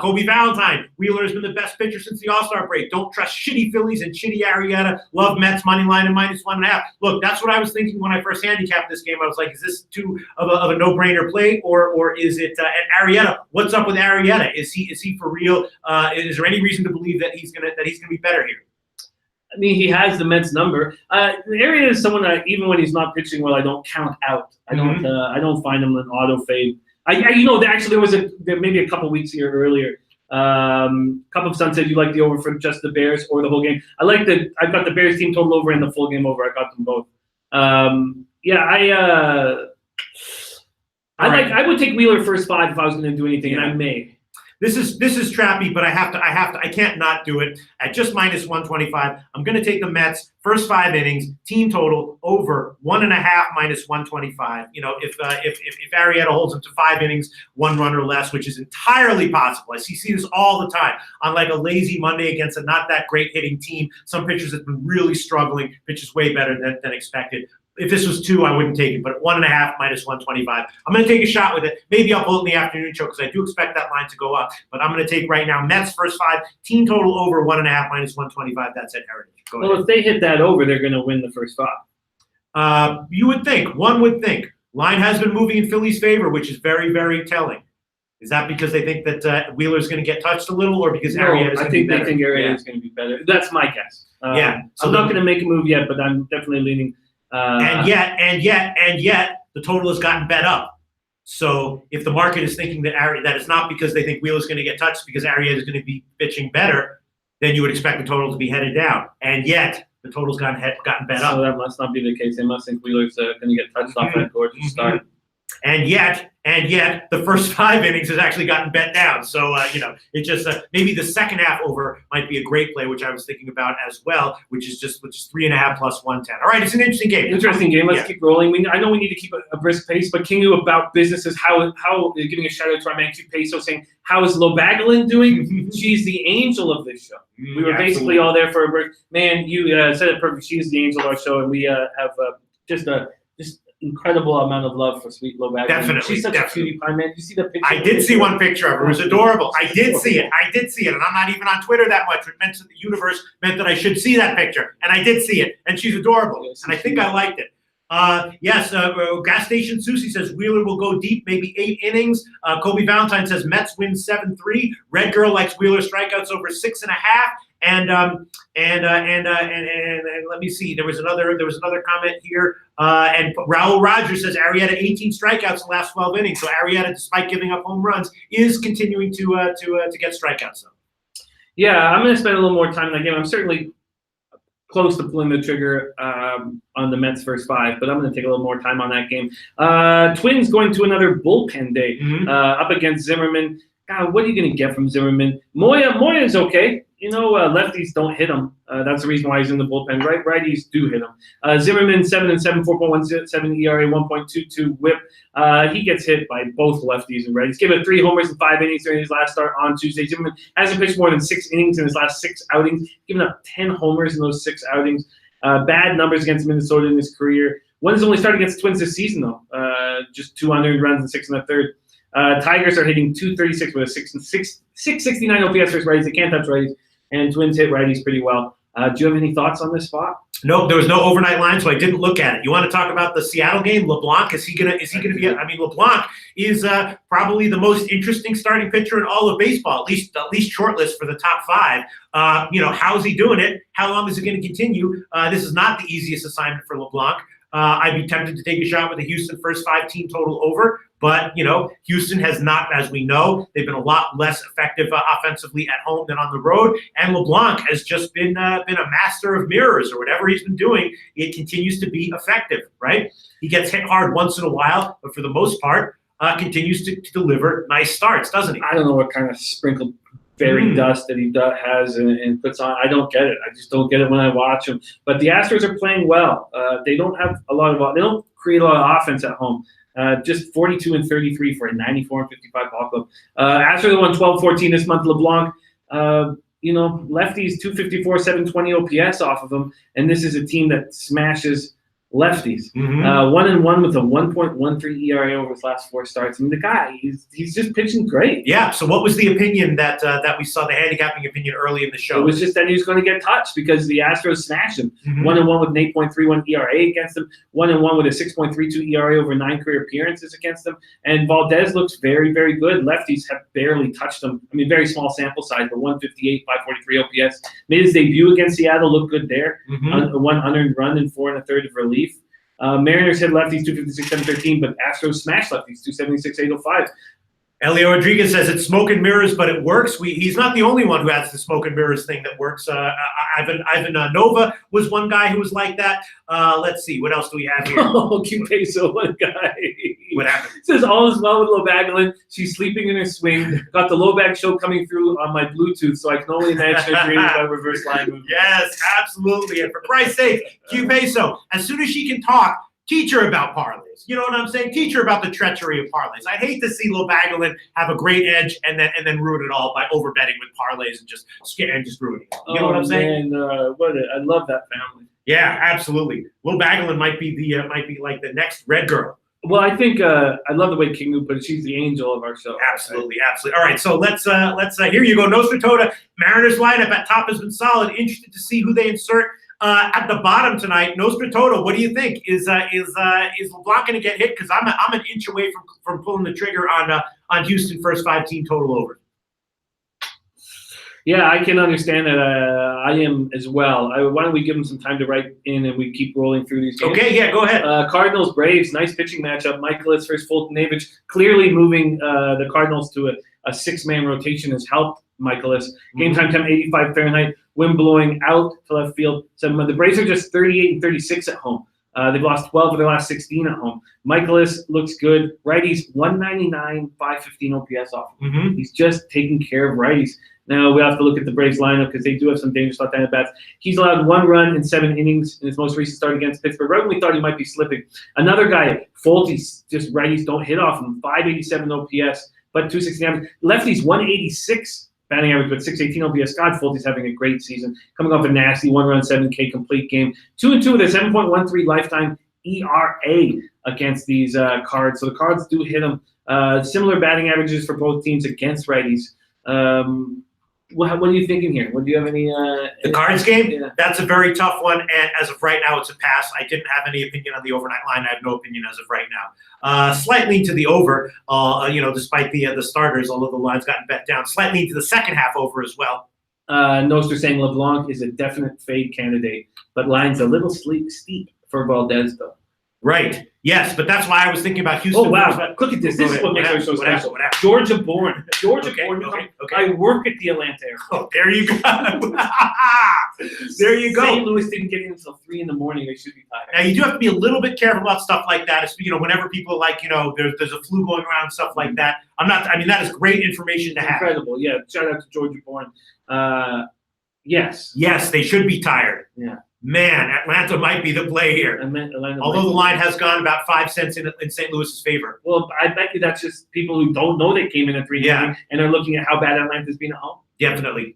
Kobe Valentine, Wheeler has been the best pitcher since the All-Star break. Don't trust shitty Phillies and shitty Arrieta. Love Mets money line and -1.5. Look, that's what I was thinking when I first handicapped this game. I was like, is this too of a no-brainer play, or is it? And Arrieta, what's up with Arrieta? Is he for real? Is there any reason to believe that he's gonna be better here? I mean, he has the Mets number. Arrieta is someone that even when he's not pitching well, I don't count out. I don't find him an auto fade. Actually there maybe a couple weeks here earlier. Cup of Sun said you like the over for just the Bears or the whole game. I've got the Bears team total over and the full game over. I got them both. I would take Wheeler first 5 if I was going to do anything, and I may. This is trappy, but I can't not do it at just minus 125. I'm going to take the Mets first 5 innings, team total over 1.5 minus 125. You know, if Arrieta holds them to 5 innings, 1 run or less, which is entirely possible. I see this all the time on like a lazy Monday against a not that great hitting team. Some pitchers have been really struggling, pitches way better than expected. If this was 2, I wouldn't take it, but 1.5 minus 125. I'm going to take a shot with it. Maybe I'll pull it in the afternoon show because I do expect that line to go up. But I'm going to take right now Mets first 5, team total over 1.5 minus 125. That's at Heritage. Go ahead. Well, if they hit that over, they're going to win the first 5. You would think. One would think. Line has been moving in Philly's favor, which is very, very telling. Is that because they think that Wheeler's going to get touched a little, or because Arrieta's going to be better? I think Arrieta's going to be better. That's my guess. So I'm not going to make a move yet, but I'm definitely leaning. And yet, the total has gotten bet up. So if the market is thinking that it's not because they think Wheeler's going to get touched, because Arrieta is going to be pitching better, then you would expect the total to be headed down. And yet, the total's gotten bet up. So that must not be the case. They must think Wheeler's going to get touched off that gorgeous start. And yet, the first 5 innings has actually gotten bet down. So, it just maybe the second half over might be a great play, which I was thinking about as well, which is 3.5 plus 110. All right, it's an interesting game. Let's keep rolling. I know we need to keep a brisk pace, but Kingu about businesses, how giving a shout out to our man Q Peso saying, how is Lobagalin doing? She's the angel of this show. We were basically all there for a break. Man, you said it perfect. She is the angel of our show, and we have just incredible amount of love for sweet Lobagalin. Definitely. She's such a cutie pie, man. You see the picture? I did see one picture of her. It was adorable. I did see it. And I'm not even on Twitter that much. It meant that the universe meant that I should see that picture. And I did see it. And she's adorable. Yes, and I think I liked it. Gas Station Susie says Wheeler will go deep, maybe 8 innings. Kobe Valentine says Mets win 7-3. Red Girl likes Wheeler strikeouts over 6.5. And let me see. There was another comment here. And Raul Rogers says Arrieta 18 strikeouts in the last 12 innings. So Arrieta, despite giving up home runs, is continuing to get strikeouts. Though. Yeah, I'm going to spend a little more time in that game. I'm certainly close to pulling the trigger on the Mets first 5, but I'm going to take a little more time on that game. Twins going to another bullpen day up against Zimmerman. God, what are you going to get from Zimmerman? Moya's okay. Lefties don't hit him. That's the reason why he's in the bullpen. Righties do hit him. Zimmerman 7-7, 4.17 ERA, 1.22 WHIP. He gets hit by both lefties and righties. Gave up 3 homers in 5 innings during his last start on Tuesday. Zimmerman hasn't pitched more than 6 innings in his last 6 outings. Given up 10 homers in those 6 outings. Bad numbers against Minnesota in his career. One has only started against the Twins this season though. Just 2 unearned runs and 6 1/3. Tigers are hitting 236 with a 669 OPS versus righties. They can't touch righties, and Twins hit righties pretty well. Do you have any thoughts on this spot? No, there was no overnight line, so I didn't look at it. You want to talk about the Seattle game? LeBlanc, is he gonna be? I mean, LeBlanc is probably the most interesting starting pitcher in all of baseball, at least shortlist for the top 5. How's he doing it? How long is it going to continue? This is not the easiest assignment for LeBlanc. I'd be tempted to take a shot with the Houston first 5 team total over. But, Houston has not, as we know, they've been a lot less effective offensively at home than on the road. And LeBlanc has just been a master of mirrors or whatever he's been doing. It continues to be effective, right? He gets hit hard once in a while, but for the most part, continues to deliver nice starts, doesn't he? I don't know what kind of sprinkled fairy dust that he has and puts on. I don't get it. I just don't get it when I watch him. But the Astros are playing well. They don't have they don't create a lot of offense at home. Just 42 and 33 for a 94 and 55 ball club. Astros won 12-14 this month. LeBlanc, lefties 254, 720 OPS off of them, and this is a team that smashes lefties. 1-1 with a 1.13 ERA over his last 4 starts. I mean, the guy, he's just pitching great. Yeah. So, what was the opinion that we saw? The handicapping opinion early in the show. It was just that he was going to get touched because the Astros smashed him. 1-1 with an 8.31 ERA against him. 1-1 with a 6.32 ERA over 9 career appearances against him. And Valdez looks very, very good. Lefties have barely touched him. I mean, very small sample size, but 158, 543 OPS. Made his debut against Seattle. Looked good there. 1 unearned run in 4 1/3 of relief. Mariners hit lefties 256, 713, but Astros smashed lefties 276, 805. Elio Rodriguez says it's smoke and mirrors, but it works. He's not the only one who has the smoke and mirrors thing that works. Ivan Nova was one guy who was like that. Let's see, what else do we have here? Oh, Q Peso, one guy. What happened? It says all is well with Lobagolin. She's sleeping in her swing. Got the low bag show coming through on my Bluetooth, so I can only imagine her dreaming about reverse line movement. Yes, absolutely. And for Christ's sake, Q Peso, as soon as she can talk, teach her about parlays. You know what I'm saying? Teach her about the treachery of parlays. I'd hate to see Lobagolin have a great edge and then ruin it all by overbetting with parlays and just ruining it. You know what I'm saying? Man, I love that family. Yeah, absolutely. Lobagolin might be like the next red girl. Well, I think I love the way Kingu put it. She's the angel of our show. Absolutely. All right, so let's here you go. Nostra Tota, Mariners lineup at top has been solid. Interested to see who they insert at the bottom tonight. Nostra Tota, what do you think? Is LeBlanc going to get hit? Because I'm an inch away from pulling the trigger on Houston first 5-team total over. Yeah, I can understand that. I am as well. Why don't we give them some time to write in and we keep rolling through these games? Okay, yeah, go ahead. Cardinals, Braves, nice pitching matchup. Michaelis versus Fulton-Avich. Clearly moving the Cardinals to a six-man rotation has helped Michaelis. Game time 85 Fahrenheit. Wind blowing out to left field. The Braves are just 38 and 36 at home. They've lost 12 of their last 16 at home. Michaelis looks good. Righties, 199, 515 OPS off. He's just taking care of righties. Now we have to look at the Braves lineup because they do have some dangerous left-handed bats. He's allowed 1 run in 7 innings in his most recent start against Pittsburgh. Right when we thought he might be slipping. Another guy, Fultz, just righties don't hit off him. 587 OPS, but 260 average. Lefties, 186 batting average, but 618 OPS. God, Fultz having a great season. Coming off a nasty 1-run, 7K complete game. 2-2 with a 7.13 lifetime ERA against these Cards. So the Cards do hit them. Similar batting averages for both teams against righties. What are you thinking here? Do you have any? The Cards game? Yeah. That's a very tough one, and as of right now, it's a pass. I didn't have any opinion on the overnight line. I have no opinion as of right now. Slightly to the over, despite the starters, although the line's gotten bet down. Slightly into the second half over as well. Nostra saying LeBlanc is a definite fade candidate, but line's a little steep for Valdez, though. Right. Yes, but that's why I was thinking about Houston. Oh, wow. Look at this. This is what makes our show special. Georgia born. Okay. I work at the Atlanta Airport. Oh, there you go. There you go. St. Louis didn't get in until 3 in the morning. They should be tired. Now, you do have to be a little bit careful about stuff like that. Whenever people are like, there's a flu going around and stuff like that. That is great information to have. Incredible. Yeah. Shout out to Georgia born. Yes. Yes, they should be tired. Yeah. Man, Atlanta might be the play here. Although the line has gone about 5 cents in St. Louis's favor. Well, I bet you that's just people who don't know they came in at 3 and are looking at how bad Atlanta's been at home. Definitely.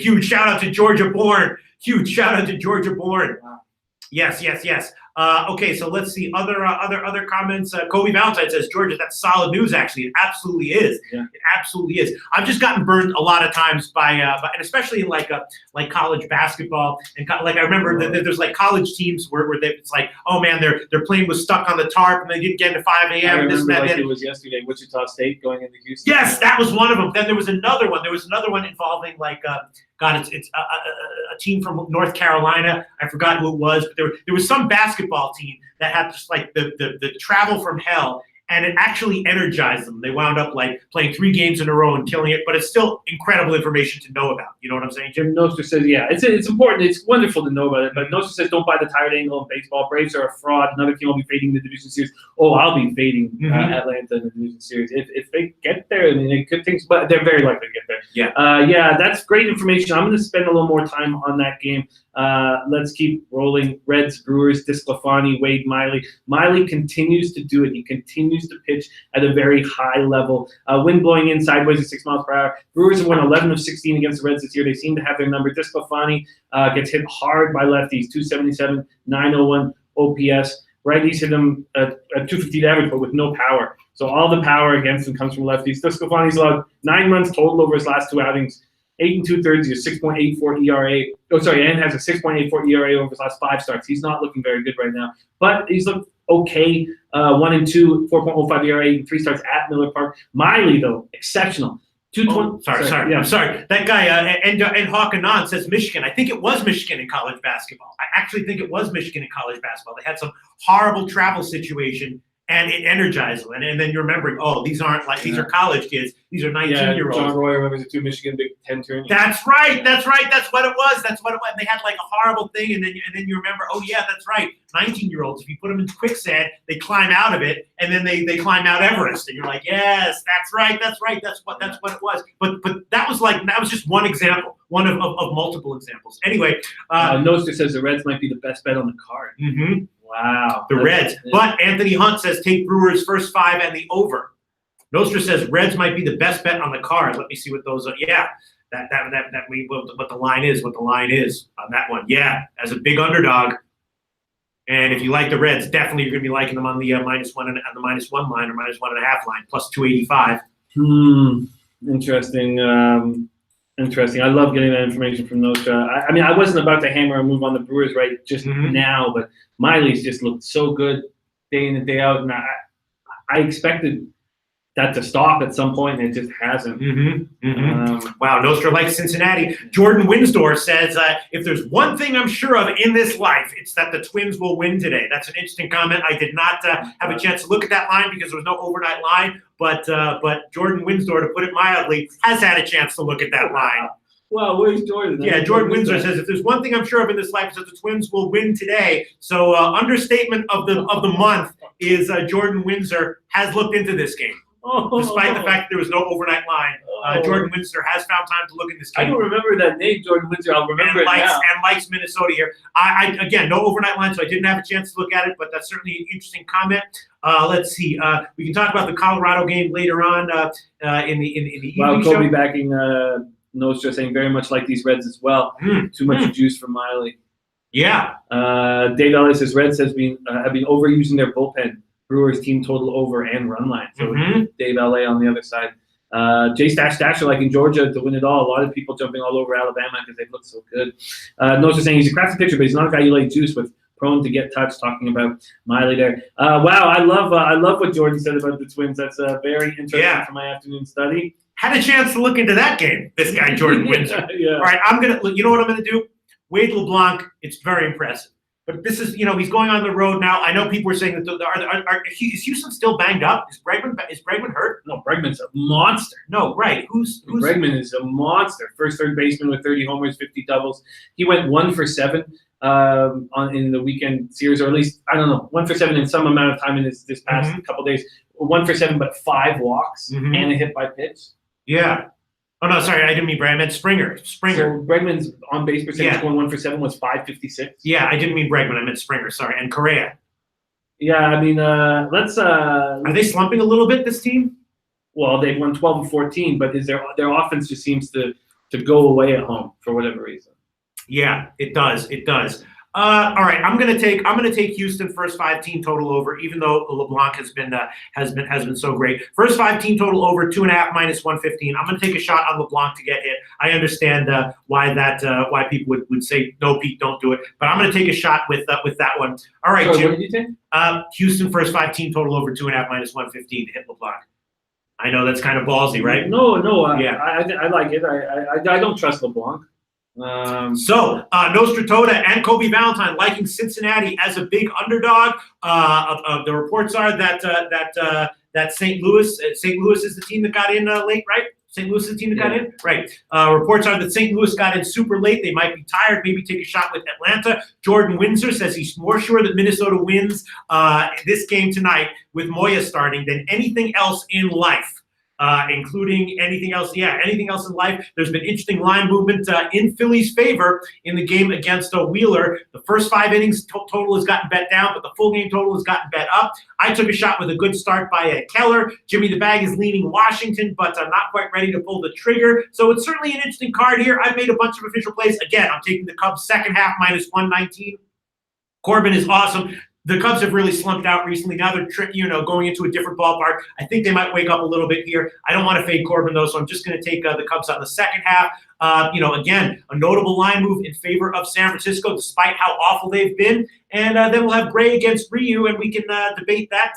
Huge shout out to Georgia born. Wow. Yes. Okay, so let's see other comments. Kobe Valentine says, Georgia, that's solid news. Actually, it absolutely is. Yeah. It absolutely is. I've just gotten burned a lot of times by and especially in like college basketball and I remember that there's like college teams where it's like, oh man, their plane was stuck on the tarp and they didn't get to 5 a.m. I remember it was yesterday, Wichita State going into Houston. Yes, that was one of them. Then there was another one. There was another one involving it's a team from North Carolina. I forgot who it was, but there was some basketball team that had just like the travel from hell, and it actually energized them. They wound up like playing 3 games in a row and killing it, but it's still incredible information to know about. You know what I'm saying, Jim? Nostra says, yeah, it's important. It's wonderful to know about it, but Nostra says, don't buy the tired angle in baseball. Braves are a fraud. Another team will be fading the division series. Oh, I'll be fading Atlanta in the division series. If they get there, they could things, but they're very likely to get there. Yeah. That's great information. I'm going to spend a little more time on that game. Let's keep rolling. Reds, Brewers, DeSclafani, Wade, Miley. Miley continues to do it. He continues to pitch at a very high level. Wind blowing in sideways at 6 miles per hour. Brewers have won 11 of 16 against the Reds this year. They seem to have their number. DeSclafani gets hit hard by lefties. 277, 901 OPS. Righties hit him at 250 average, but with no power. So all the power against him comes from lefties. DeSclafani's allowed 9 runs total over his last 2 outings. 8 2/3, he has 6.84 ERA. And has a 6.84 ERA over his last 5 starts. He's not looking very good right now, but he's looked okay. 1-2, 4.05 ERA, 3 starts at Miller Park. Miley though, exceptional. 220. Sorry. I'm sorry. That guy and Hawk Anon says Michigan. I think it was Michigan in college basketball. I actually think it was Michigan in college basketball. They had some horrible travel situation. and it energizes them. And then you're remembering, oh, these aren't like these are college kids. These are 19-year-olds. John Roy remembers the two Michigan Big Ten tournaments. That's right. That's what it was. They had like a horrible thing, and then you remember, oh yeah, that's right. 19-year-olds. If you put them in quicksand, they climb out of it, and then they climb Mount Everest, and you're like, yes, that's right. That's what it was. But that was just one example, one of multiple examples. Anyway, Nostra says the Reds might be the best bet on the card. Mm-hmm. Wow. The Reds. But Anthony Hunt says take Brewers first 5 and the over. Nostra says Reds might be the best bet on the card. Let me see what those are. Yeah, what the line is on that one. Yeah, as a big underdog. And if you like the Reds, definitely you're going to be liking them on the -1 and the -1 line or -1.5 line, plus 285. Interesting. Interesting. I love getting that information from Nostra. I mean, I wasn't about to hammer a move on the Brewers right just now, but Miley's just looked so good day in and day out, and I expected that to stop at some point, and it just hasn't. Wow, Nostra likes Cincinnati. Jordan Winsdor says, if there's one thing I'm sure of in this life, it's that the Twins will win today. That's an interesting comment. I did not have a chance to look at that line because there was no overnight line, but Jordan Winsdor, to put it mildly, has had a chance to look at that line. Well, where's Jordan? Yeah, Jordan Windsor says, if there's one thing I'm sure of in this life, it's that the Twins will win today. So understatement of the month is Jordan Windsor has looked into this game. Despite the fact that there was no overnight line, Jordan Windsor has found time to look in this game. I don't remember that name, Jordan Windsor. I'll remember it now. And likes Minnesota here. I again, no overnight line, so I didn't have a chance to look at it, but that's certainly an interesting comment. Let's see. We can talk about the Colorado game later on in the evening show. show. Kobe backing Nostra, saying very much like these Reds as well. Too much juice from Miley. Yeah. Dave Ellis says Reds have been overusing their bullpen. Brewers team total over and run line. So Dave LA on the other side. Jay Stasher liking Georgia to win it all. A lot of people jumping all over Alabama because they've looked so good. Nostra saying he's a crafty pitcher, but he's not a guy you like juice with. Prone to get touched. Talking about Miley there. Wow, I love what Jordan said about the Twins. That's very interesting for my afternoon study. Had a chance to look into that game. This guy Jordan Windsor. All right, you know what I'm gonna do? Wade LeBlanc. It's very impressive. But this is, he's going on the road now. I know people are saying that is Houston still banged up? Is Bregman hurt? No, Bregman's a monster. No, right. Who's Bregman is a monster. First third baseman with 30 homers, 50 doubles. He went 1 for 7 in the weekend series, or at least, I don't know, 1 for 7 in some amount of time in this past couple days. 1 for 7, but 5 walks and a hit by pitch. Yeah. Oh, no, sorry, I didn't mean Bregman. I meant Springer. So Bregman's on base percentage going 1 for 7 was .556. Yeah, I didn't mean Bregman. I meant Springer. Sorry, and Correa. Yeah, I mean, let's. Are they slumping a little bit, this team? Well, they've won 12 of 14, but their offense just seems to go away at home for whatever reason. Yeah, it does. It does. All right, I'm gonna take Houston first 5 team total over, even though LeBlanc has been so great. First 5 team total over 2.5 -115. I'm gonna take a shot on LeBlanc to get hit. I understand why people would say no, Pete, don't do it, but I'm gonna take a shot with that one. All right, Jim. What did you take? Houston first 5 team total over 2.5 -115 to hit LeBlanc. I know that's kind of ballsy, right? No. I like it. I don't trust LeBlanc. Nostra Toda and Kobe Valentine liking Cincinnati as a big underdog. The reports are that St. Louis is the team that got in late, right? St. Louis is the team that got in? Right. Reports are that St. Louis got in super late. They might be tired, maybe take a shot with Atlanta. Jordan Windsor says he's more sure that Minnesota wins this game tonight with Moya starting than anything else in life. Including anything else in life. There's been interesting line movement in Philly's favor in the game against Wheeler. The first 5 innings total has gotten bet down, but the full game total has gotten bet up. I took a shot with a good start by Keller. Jimmy the Bag is leaning Washington, but not quite ready to pull the trigger. So it's certainly an interesting card here. I've made a bunch of official plays. Again, I'm taking the Cubs second half -119. Corbin is awesome. The Cubs have really slumped out recently. Now they're going into a different ballpark. I think they might wake up a little bit here. I don't want to fade Corbin, though, so I'm just going to take the Cubs out in the second half. Again, a notable line move in favor of San Francisco, despite how awful they've been. And then we'll have Gray against Ryu, and we can debate that,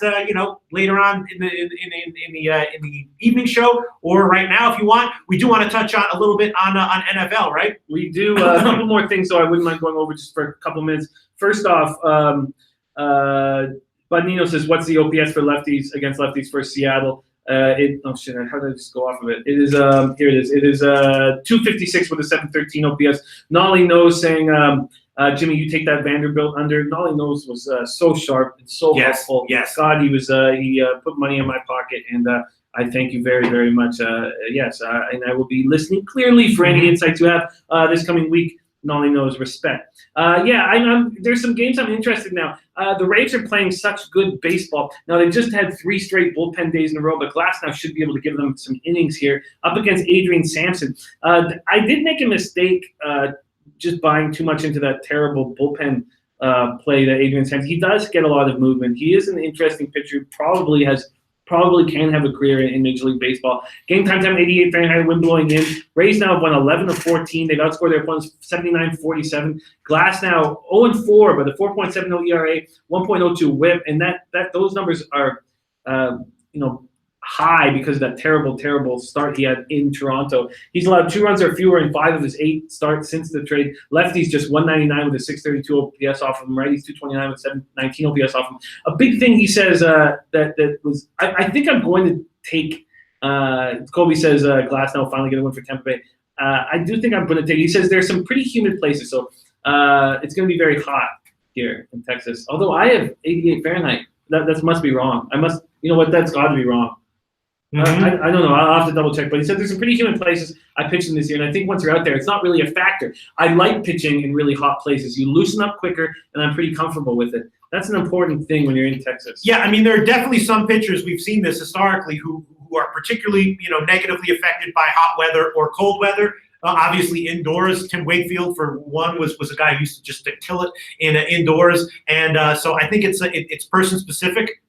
later on in the evening show, or right now if you want. We do want to touch on a little bit on NFL, right? We do. A couple more things, so I wouldn't mind going over just for a couple minutes. First off, Nino says, what's the OPS for lefties against lefties for Seattle? How did I just go off of it? It is here it is. It is 256 with a 713 OPS. Nolly Knows saying, Jimmy, you take that Vanderbilt under. Nolly Knows was so sharp and so helpful. Yes. God, he put money in my pocket, and I thank you very, very much. Yes, and I will be listening clearly for any insights you have this coming week. Nolly Knows, respect. There's some games I'm interested in now. The Rays are playing such good baseball. Now, they just had 3 straight bullpen days in a row, but Glasnow should be able to give them some innings here up against Adrian Sampson. I did make a mistake just buying too much into that terrible bullpen play that Adrian Sampson. He does get a lot of movement. He is an interesting pitcher, probably can have a career in Major League Baseball. Game time 88 Fahrenheit, wind blowing in. Rays now have won 11 of 14. They've outscored their opponents 79-47. Glasnow 0-4, but a 4.70 ERA, 1.02 WHIP, and those numbers are high because of that terrible start he had in Toronto. He's allowed 2 runs or fewer in 5 of his 8 starts since the trade. Lefties just 199 with a 632 OPS off of him. Righties 229 with 719 OPS off him. A big thing he says that was I think I'm going to take. Colby says Glasnow finally going to win for Tampa Bay. I do think I'm going to take. He says there's some pretty humid places, so it's going to be very hot here in Texas. Although I have 88 Fahrenheit, that must be wrong. That's got to be wrong. I don't know. I'll have to double check. But he said there's some pretty humid places I pitched in this year, and I think once you're out there, it's not really a factor. I like pitching in really hot places. You loosen up quicker, and I'm pretty comfortable with it. That's an important thing when you're in Texas. Yeah, I mean, there are definitely some pitchers, we've seen this historically, who are particularly negatively affected by hot weather or cold weather. Obviously, indoors, Tim Wakefield, for one, was a guy who used to just kill it indoors, and so I think it's person specific,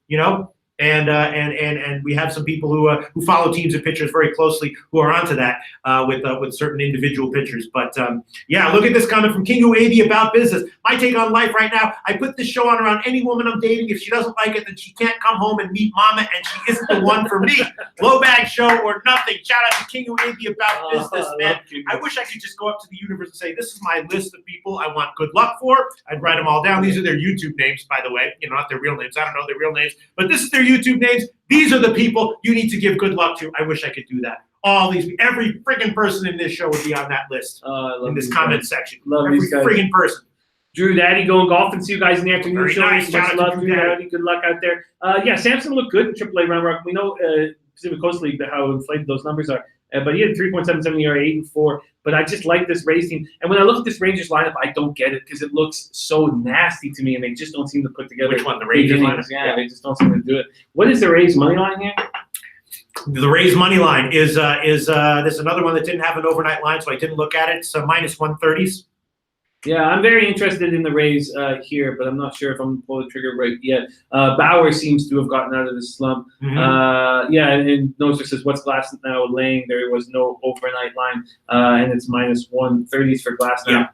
And we have some people who follow teams and pitchers very closely who are onto that with certain individual pitchers. But look at this comment from King Uabi about business. My take on life right now: I put this show on around any woman I'm dating. If she doesn't like it, then she can't come home and meet mama, and she isn't the one for me. Low bag show or nothing. Shout out to King Uabi about business, man. I wish I could just go up to the universe and say, this is my list of people I want good luck for. I'd write them all down. These are their YouTube names, by the way. Not their real names. I don't know their real names, but this is their YouTube names. These are the people you need to give good luck to. I wish I could do that. Every friggin' person in this show would be on that list in this comment section. Every friggin' person. Drew Daddy going golf and see you guys in the afternoon. Very nice. Much love, Drew Daddy. Good luck out there. Samson looked good in AAA Round Rock. We know Pacific Coast League how inflated those numbers are. But he had 3.77 ERA, 8-4. But I just like this Rays team. And when I look at this Rangers lineup, I don't get it because it looks so nasty to me, and they just don't seem to put together. Which one? The Rangers lineup? Yeah, they just don't seem to do it. What is the Rays money line here? The Rays money line is there's another one that didn't have an overnight line, so I didn't look at it. It's minus 130s. Yeah, I'm very interested in the Rays here, but I'm not sure if I'm going to pull the trigger right yet. Bauer seems to have gotten out of the slump. And Noser says, what's Glasnow laying? There was no overnight line, and it's minus 130s for Glasnow. Yeah.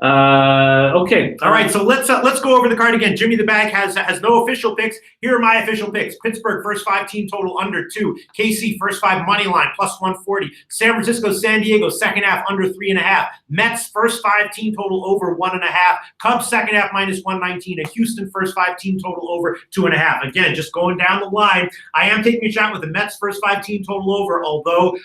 Okay. All right, so let's go over the card again. Jimmy the Bag has no official picks. Here are my official picks. Pittsburgh, first 5 team total under 2. KC, first 5 money line, plus 140. San Francisco, San Diego, second half under 3.5. Mets, first 5 team total over 1.5. Cubs, second half minus 119. And Houston, first 5 team total over 2.5. Again, just going down the line, I am taking a shot with the Mets, first 5 team total over, although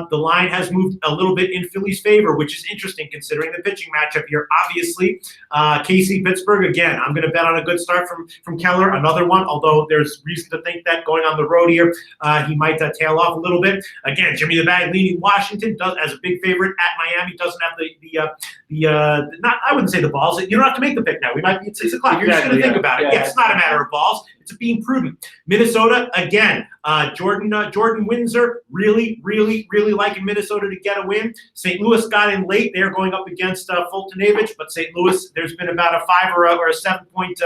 the line has moved a little bit in Philly's favor, which is interesting considering the pitching matchup here. Obviously, KC Pittsburgh, again, I'm going to bet on a good start from Keller, another one, although there's reason to think that going on the road here, he might tail off a little bit. Again, Jimmy the Bag leading Washington as a big favorite at Miami, doesn't have I wouldn't say the balls. You don't have to make the pick now. We might be at 6 o'clock. You're just going to think about it. Yeah, it's not a matter of balls. It's being prudent. Minnesota, again, Jordan Windsor, really liking Minnesota to get a win. St. Louis got in late. They're going up against Fultonavich, but St. Louis, there's been about a 5 or a 7-point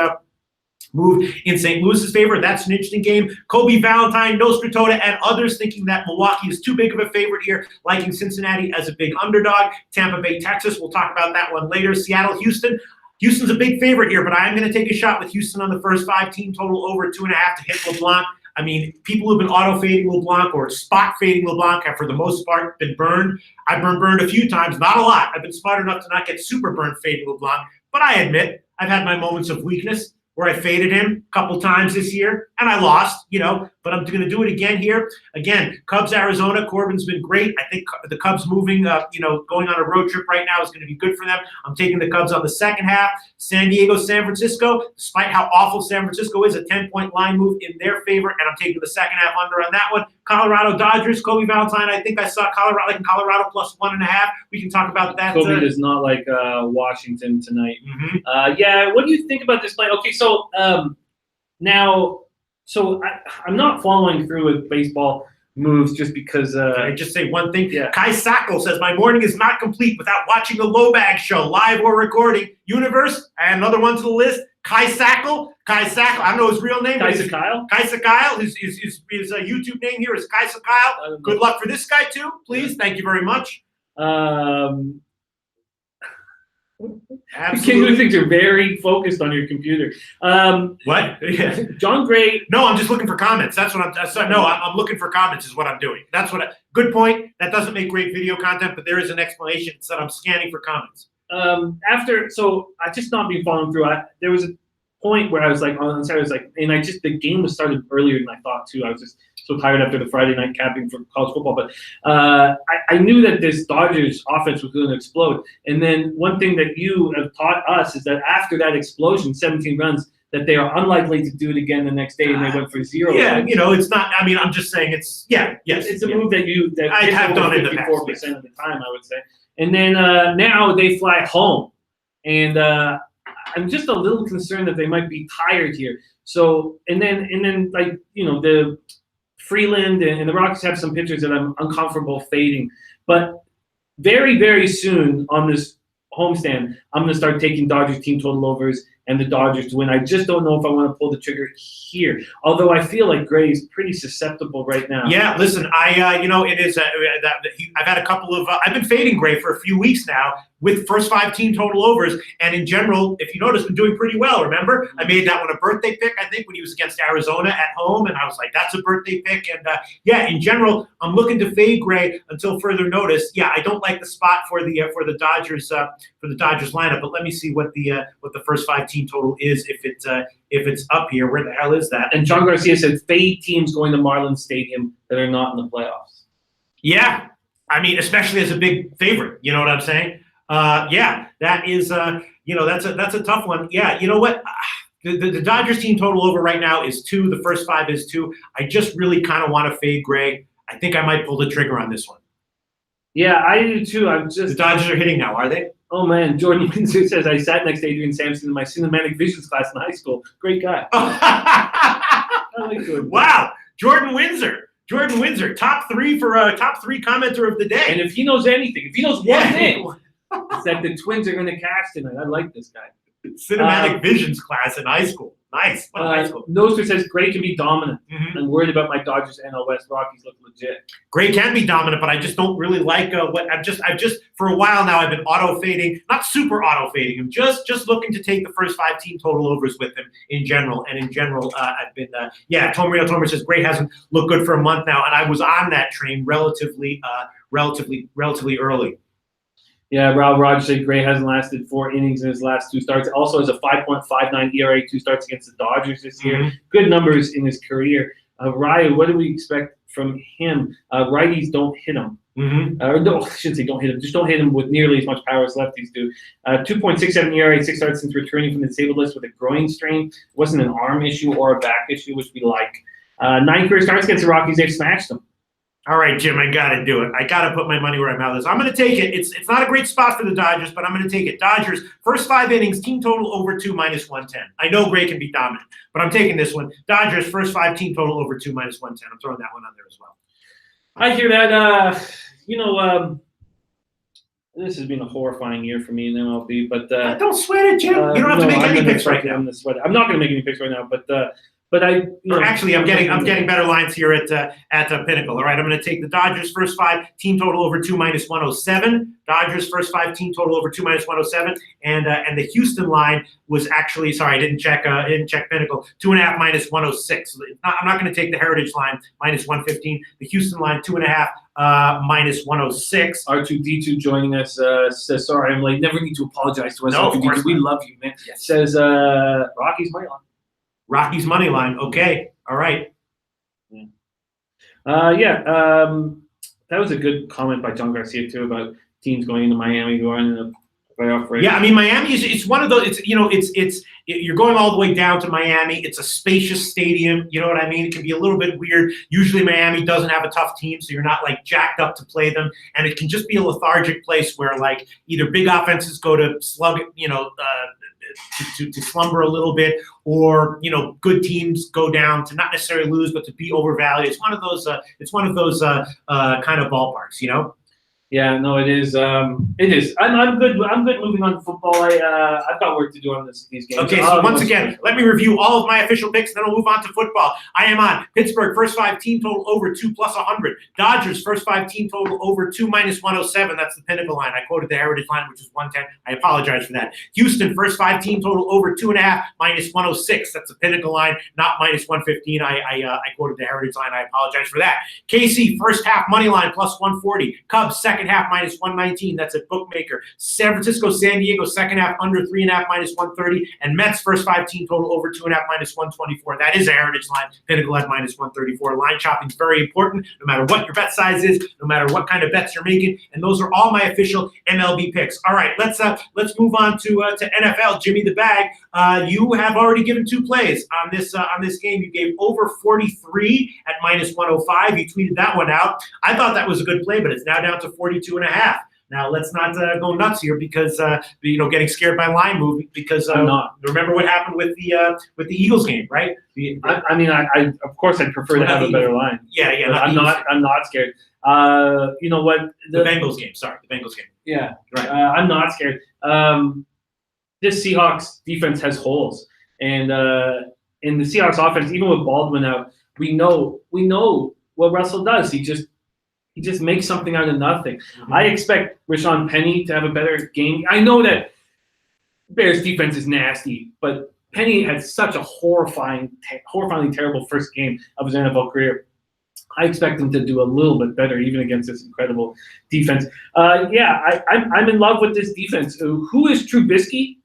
move in St. Louis's favor. That's an interesting game. Kobe Valentine, Nostratota, and others thinking that Milwaukee is too big of a favorite here, liking Cincinnati as a big underdog. Tampa Bay, Texas, we'll talk about that one later. Seattle, Houston. Houston's a big favorite here, but I am going to take a shot with Houston on the first 5 team total over 2.5 to hit LeBlanc. I mean, people who've been auto-fading LeBlanc or spot-fading LeBlanc have, for the most part, been burned. I've been burned a few times, not a lot. I've been smart enough to not get super burned fading LeBlanc, but I admit I've had my moments of weakness. where I faded him a couple times this year, and I lost, but I'm going to do it again here. Again, Cubs, Arizona. Corbin's been great. I think the Cubs moving, going on a road trip right now is going to be good for them. I'm taking the Cubs on the second half. San Diego, San Francisco, despite how awful San Francisco is, a 10-point line move in their favor, and I'm taking the second half under on that one. Colorado, Dodgers, Kobe Valentine. I think I saw Colorado plus 1.5. We can talk about that. Kobe does not like Washington tonight. Mm-hmm. Yeah, what do you think about this play? Okay, so now, I'm not following through with baseball moves just because. I just say one thing. Yeah. Kai Sackel says, my morning is not complete without watching a Low Bag show, live or recording. Universe, and another one to the list. Kai Sackel, I don't know his real name. Kaisa Kyle? His YouTube name here is Kaisa Kyle. Good luck for this guy too, please. Thank you very much. Absolutely. Things are very focused on your computer. What? Yeah. John Gray. No, I'm just looking for comments. That's what I'm looking for comments is what I'm doing. Good point. That doesn't make great video content, but there is an explanation. It's that I'm scanning for comments. I just not been following through. There was a point where I was like, on Saturday, the game was started earlier than I thought too. I was just so tired after the Friday night capping for college football, but I knew that this Dodgers offense was going to explode. And then one thing that you have taught us is that after that explosion, 17 runs, that they are unlikely to do it again the next day, and they went for 0. Yeah, it's not. I mean, I'm just saying it's. Yeah, yes, it's a move that I have done in the past. 54% of the time, I would say. And then now they fly home, and I'm just a little concerned that they might be tired here. So and then the Freeland and the Rockies have some pitchers that I'm uncomfortable fading, but very, very soon on this homestand, I'm going to start taking Dodgers team total overs and the Dodgers to win. I just don't know if I want to pull the trigger here, although I feel like Gray is pretty susceptible right now. Yeah, listen, it is. I've had a couple of. I've been fading Gray for a few weeks now with first 5 team total overs, and in general, if you notice, been doing pretty well. Remember, I made that one a birthday pick. I think when he was against Arizona at home, and I was like, that's a birthday pick. And in general, I'm looking to fade Gray until further notice. Yeah, I don't like the spot for the Dodgers lineup, but let me see what the first 5 team total is if it's up here. Where the hell is that? And John Garcia said fade teams going to Marlins Stadium that are not in the playoffs. Yeah, I mean, especially as a big favorite. You know what I'm saying? That is that's a tough one. Yeah, you know what? The Dodgers team total over right now is 2. The first 5 is 2. I just really kind of want to fade Gray. I think I might pull the trigger on this one. Yeah, I do too. The Dodgers are hitting now, are they? Oh man, Jordan Windsor says I sat next to Adrian Sampson in my cinematic visions class in high school. Great guy. I like Jordan. Wow, Jordan Windsor, top 3 commenter of the day. And if he knows anything, if he knows one thing, it's that the Twins are going to cash tonight. I like this guy. Cinematic visions class in high school. Nice. What high school? Noster says Gray can be dominant. Mm-hmm. I'm worried about my Dodgers NL West. Rockies look legit. Gray can be dominant, but I just don't really like what I've just for a while now I've been auto fading, not super auto fading him, just looking to take the first 5 team total overs with him in general. And in general, I've been Tomer says Gray hasn't looked good for a month now, and I was on that train relatively early. Yeah, Rob Rogers said Gray hasn't lasted 4 innings in his last 2 starts. Also has a 5.59 ERA, 2 starts against the Dodgers this year. Mm-hmm. Good numbers in his career. Ryan, what do we expect from him? Righties don't hit him. Mm-hmm. No, I shouldn't say don't hit him. Just don't hit him with nearly as much power as lefties do. 2.67 ERA, 6 starts since returning from the disabled list with a groin strain. It wasn't an arm issue or a back issue, which we like. 9 career starts against the Rockies. They've smashed them. All right, Jim, I got to do it. I got to put my money where my mouth is. I'm going to take it. It's not a great spot for the Dodgers, but I'm going to take it. Dodgers, first 5 innings, team total over 2 minus 110. I know Gray can be dominant, but I'm taking this one. Dodgers, first 5 team total over 2 minus 110. I'm throwing that one on there as well. I hear that. This has been a horrifying year for me in MLB, but don't sweat it, Jim. You don't have to make any picks right now. I'm not going to make any picks right now, but actually, I'm getting better lines here at Pinnacle. All right, I'm going to take the Dodgers first 5 team total over 2 minus 107. Dodgers first 5 team total over 2 minus 107, and the Houston line was actually I didn't check Pinnacle 2.5 minus 106. I'm not going to take the Heritage line minus 115. The Houston line 2.5 minus 106. R2D2 joining us says sorry I'm late. Never need to apologize to us. No, of course we love you, man. Yes. Says Rockies money line. Rockies money line. Okay. All right. That was a good comment by John Garcia too about teams going into Miami who are in the playoff race. Yeah, I mean Miami it's one of those. It's you're going all the way down to Miami. It's a spacious stadium. You know what I mean? It can be a little bit weird. Usually Miami doesn't have a tough team, so you're not like jacked up to play them, and it can just be a lethargic place where like either big offenses go to slug, to slumber a little bit, or good teams go down to not necessarily lose but to be overvalued. It's one of those. Kind of ballparks. Yeah, no, it is. It is. I'm good. I'm good moving on to football. I've got work to do on these games. Okay, so once again, let me review all of my official picks, then we'll move on to football. I am on Pittsburgh, first 5 team total over 2 plus 100. Dodgers, first 5 team total over 2 minus 107. That's the pinnacle line. I quoted the heritage line, which is 110. I apologize for that. Houston, first 5 team total over 2.5 minus 106. That's the pinnacle line, not minus 115. I quoted the heritage line. I apologize for that. KC, first half money line plus 140. Cubs, second half minus 119. That's a bookmaker. San Francisco, San Diego, second half under 3.5 minus 130. And Mets, first 5 team total over 2.5 minus 124. That is a heritage line. Pinnacle at minus 134. Line shopping is very important, no matter what your bet size is, no matter what kind of bets you're making. And those are all my official MLB picks. All right, let's move on to NFL. Jimmy the Bag, you have already given 2 plays on this game. You gave over 43 at minus 105. You tweeted that one out. I thought that was a good play, but it's now down to 42.5. Now let's not go nuts here because getting scared by line movement because remember what happened with the Eagles game, right? I of course I'd prefer to have a better line. Yeah. I'm not scared. You know what? The Bengals game. Sorry, the Bengals game. Yeah, right. I'm not scared. This Seahawks defense has holes, and in the Seahawks offense, even with Baldwin out, we know what Russell does. He just makes something out of nothing. Mm-hmm. I expect Rashawn Penny to have a better game. I know that Bears defense is nasty, but Penny had such a horrifyingly terrible first game of his NFL career. I expect him to do a little bit better, even against this incredible defense. I'm in love with this defense. Who is Trubisky?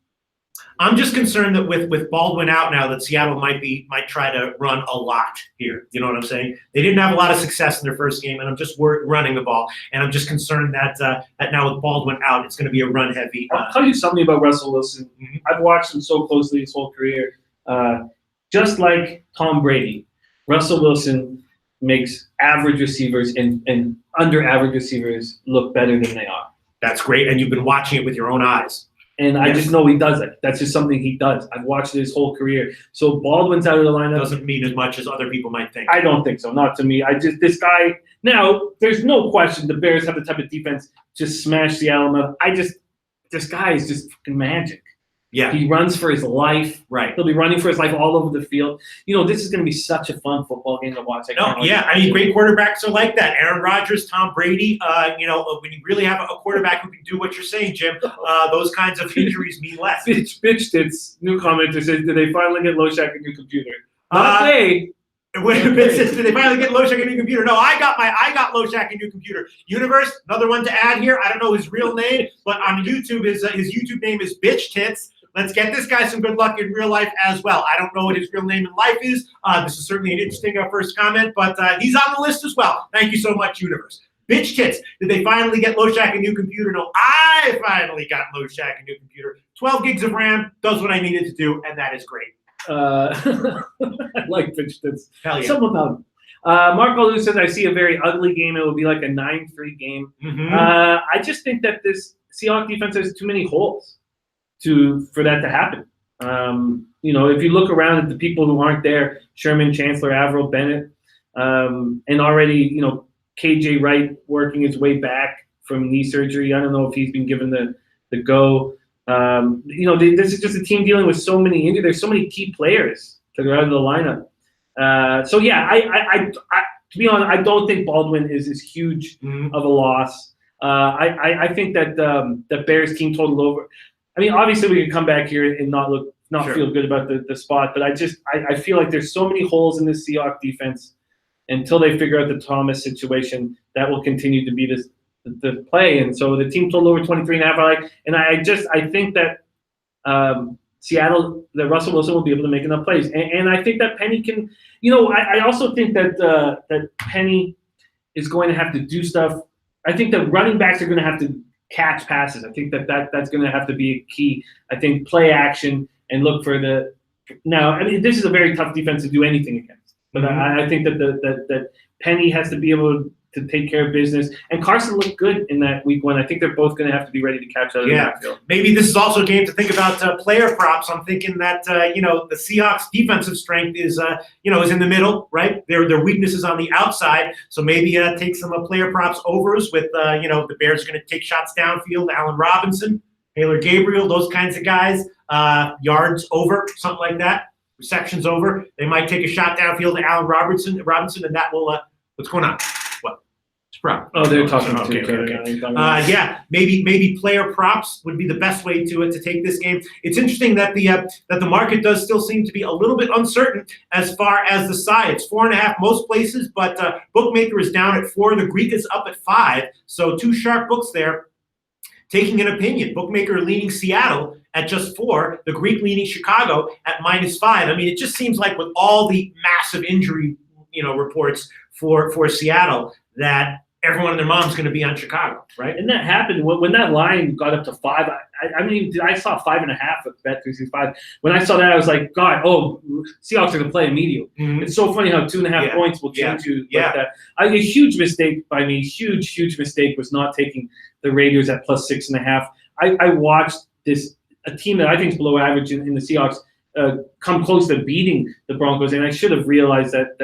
I'm just concerned that with Baldwin out now, that Seattle might try to run a lot here. You know what I'm saying? They didn't have a lot of success in their first game, and I'm just running the ball. And I'm just concerned that now with Baldwin out, it's going to be a run heavy. I'll tell you something about Russell Wilson. Mm-hmm. I've watched him so closely his whole career. Just like Tom Brady, Russell Wilson makes average receivers and under average receivers look better than they are. That's great, and you've been watching it with your own eyes. And yes. I just know he does it. That's just something he does. I've watched his whole career. So Baldwin's out of the lineup. Doesn't mean as much as other people might think. I don't think so. Not to me. This guy, now, there's no question the Bears have the type of defense to smash Seattle. This guy is just fucking magic. Yeah. He runs for his life. Right. He'll be running for his life all over the field. This is going to be such a fun football game to watch. Great quarterbacks are like that. Aaron Rodgers, Tom Brady, when you really have a quarterback who can do what you're saying, Jim, those kinds of injuries mean less. Bitch Tits, new commenter says, did they finally get Loshak a new computer? Did they finally get Loshak a new computer? No, I got Loshak a new computer. Universe, another one to add here. I don't know his real name, but on YouTube, his YouTube name is Bitch Tits. Let's get this guy some good luck in real life as well. I don't know what his real name in life is. This is certainly an interesting first comment, but he's on the list as well. Thank you so much, Universe. Bitch Tits, did they finally get Loshak a new computer? No, I finally got Loshak a new computer. 12 gigs of RAM, does what I needed to do, and that is great. I like Bitch Tits. Hell yeah. Some about him. Marco Lou says, I see a very ugly game. It will be like a 9-3 game. Mm-hmm. I just think that this Seahawks defense has too many holes for that to happen. If you look around at the people who aren't there, Sherman, Chancellor, Averill, Bennett, and already, KJ Wright working his way back from knee surgery. I don't know if he's been given the go. This is just a team dealing with so many injuries. There's so many key players that are out of the lineup. I to be honest, I don't think Baldwin is as huge of a loss. I think that the Bears team total over. I mean, obviously we can come back here and not sure. feel good about the spot, but I feel like there's so many holes in this Seahawks defense until they figure out the Thomas situation. That will continue to be the play, and so the team total over 23.5. I think that Seattle, that Russell Wilson will be able to make enough plays. And I think that Penny can, I also think that Penny is going to have to do stuff. I think that running backs are going to have to catch passes. I think that's going to have to be a key. I think play action and look for the. Now, I mean, this is a very tough defense to do anything against. But I think that Penny has to be able to take care of business. And Carson looked good in that week 1. I think they're both going to have to be ready to catch out of the backfield. Maybe this is also a game to think about player props. I'm thinking that the Seahawks defensive strength is is in the middle, right? Their weakness is on the outside. So maybe take some player props overs with the Bears are going to take shots downfield. Allen Robinson, Taylor Gabriel, those kinds of guys. Yards over, something like that. Receptions over. They might take a shot downfield to Allen Robinson, and that will. What's going on? What? Sprout. Oh, they're talking. Okay. Maybe player props would be the best way to take this game. It's interesting that the market does still seem to be a little bit uncertain as far as the side. It's 4.5 most places, but Bookmaker is down at 4. The Greek is up at 5. So 2 sharp books there. Taking an opinion, Bookmaker leaning Seattle at just 4, the Greek leaning Chicago at -5. I mean, it just seems like with all the massive injury, reports for Seattle, that everyone and their mom's going to be on Chicago, right? And that happened when that line got up to 5. I mean, I saw 5.5 at Bet365. When I saw that, I was like, God, Seahawks are going to play immediately. Mm-hmm. It's so funny how 2.5 points will change you like that. A huge mistake by me, huge mistake was not taking the Raiders at +6.5. I watched a team that I think is below average in the Seahawks come close to beating the Broncos, and I should have realized that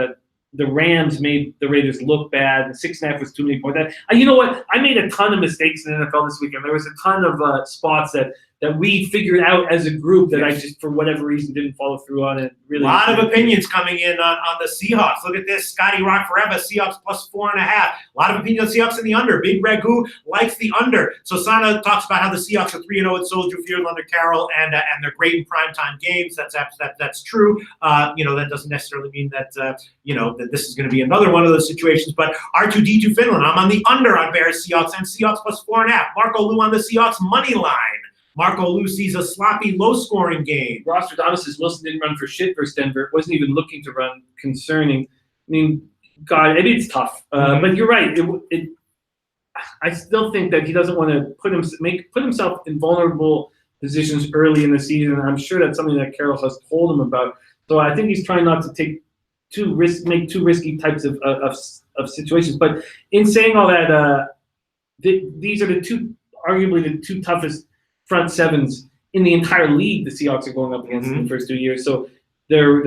the Rams made the Raiders look bad. The 6.5 was too many points. You know what? I made a ton of mistakes in the NFL this weekend. There was a ton of spots that we figured out as a group that I just, for whatever reason, didn't follow through on it. Really, a lot of opinions coming in on the Seahawks. Look at this. Scotty Rock Forever, Seahawks +4.5. A lot of opinions on Seahawks in the under. Big Ragu likes the under. So Sana talks about how the Seahawks are 3-0 at Soldier Field under Carroll, and they're great in primetime games. That's true. That doesn't necessarily mean that that this is going to be another one of those situations. But R2D2 Finland, I'm on the under on Bears Seahawks and Seahawks +4.5. Marco Lou on the Seahawks money line. Marco Lou sees a sloppy, low-scoring game. Rostradamus says Wilson didn't run for shit versus Denver. Wasn't even looking to run. Concerning. I mean, God, it's tough. But you're right. I still think that he doesn't want to put himself in vulnerable positions early in the season. I'm sure that's something that Carroll has told him about. So I think he's trying not to make too risky types of situations. But in saying all that, these are arguably the two toughest front sevens in the entire league the Seahawks are going up against in the first 2 years. So they're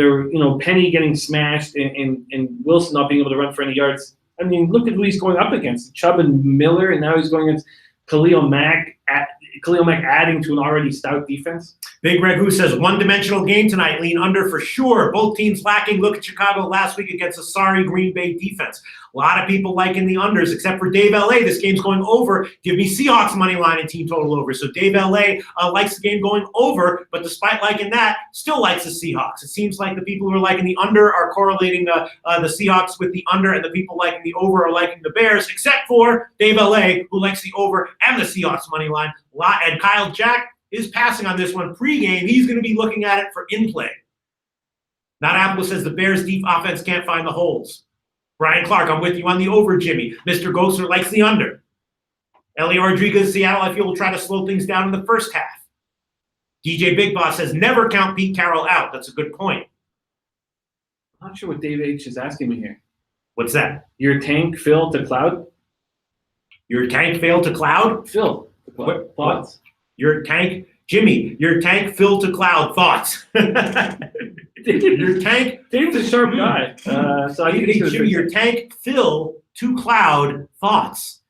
Penny getting smashed and Wilson not being able to run for any yards. I mean, look at who he's going up against. Chubb and Miller, and now he's going against Khalil Mack adding to an already stout defense. Big Red Who says one-dimensional game tonight. Lean under for sure. Both teams lacking. Look at Chicago last week against a sorry Green Bay defense. A lot of people liking the unders, except for Dave L.A. This game's going over. Give me Seahawks money line and team total over. So Dave L.A. Likes the game going over, but despite liking that, still likes the Seahawks. It seems like the people who are liking the under are correlating the Seahawks with the under, and the people liking the over are liking the Bears, except for Dave L.A., who likes the over and the Seahawks money line. And Kyle Jack is passing on this one pregame. He's going to be looking at it for in-play. Not Apple says the Bears' deep offense can't find the holes. Brian Clark, I'm with you on the over, Jimmy. Mr. Gosler likes the under. Ellie Rodriguez, Seattle, I feel, will try to slow things down in the first half. DJ Big Boss says never count Pete Carroll out. That's a good point. I'm not sure what Dave H. is asking me here. What's that? Your tank filled to cloud? Your tank failed to cloud? Phil. What? Thoughts? Your tank, Jimmy, your tank filled to cloud. Thoughts? Your tank. Dave's a sharp guy. So I think Jimmy, your tank fill to cloud. Thoughts?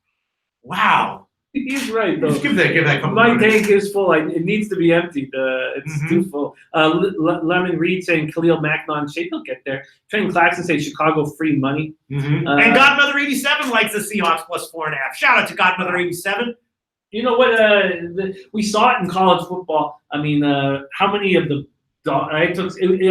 Wow. He's right, though. Just give that. My tank is full. It needs to be emptied. It's too full. Lemon Reed saying Khalil Mack non-shape. He'll get there. Trent Claxton saying Chicago free money. And Godmother 87 likes the Seahawks +4.5. Shout out to Godmother 87. You know what? We saw it in college football. I mean, how many of the I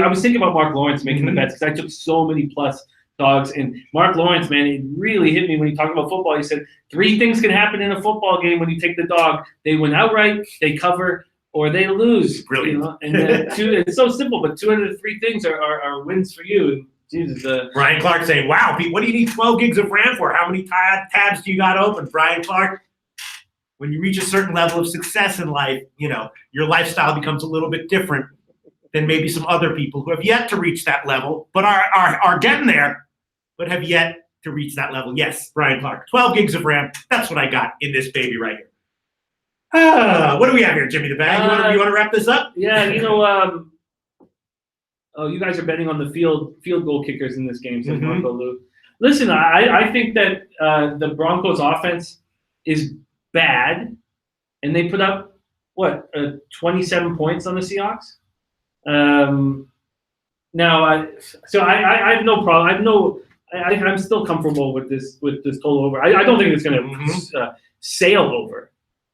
was thinking about Mark Lawrence making the bets because I took so many plus dogs. And Mark Lawrence, man, it really hit me when he talked about football. He said 3 things can happen in a football game when you take the dog. They win outright, they cover, or they lose. Brilliant. You know? And it's so simple, but 2 out of the 3 things are wins for you. And Jesus, Brian Clark saying, "Wow, Pete, what do you need 12 gigs of RAM for? How many tabs do you got open?" Brian Clark, when you reach a certain level of success in life, your lifestyle becomes a little bit different than maybe some other people who have yet to reach that level, but are getting there, but have yet to reach that level. Yes, Brian Clark, 12 gigs of RAM. That's what I got in this baby right here. What do we have here, Jimmy the Bag? You want to wrap this up? Yeah, oh, you guys are betting on the field goal kickers in this game, says Marco Lou. Listen, I think that the Broncos' offense is bad, and they put up 27 points on the Seahawks. Now, I have no problem. I'm still comfortable with this total over. I don't think it's going to sail over.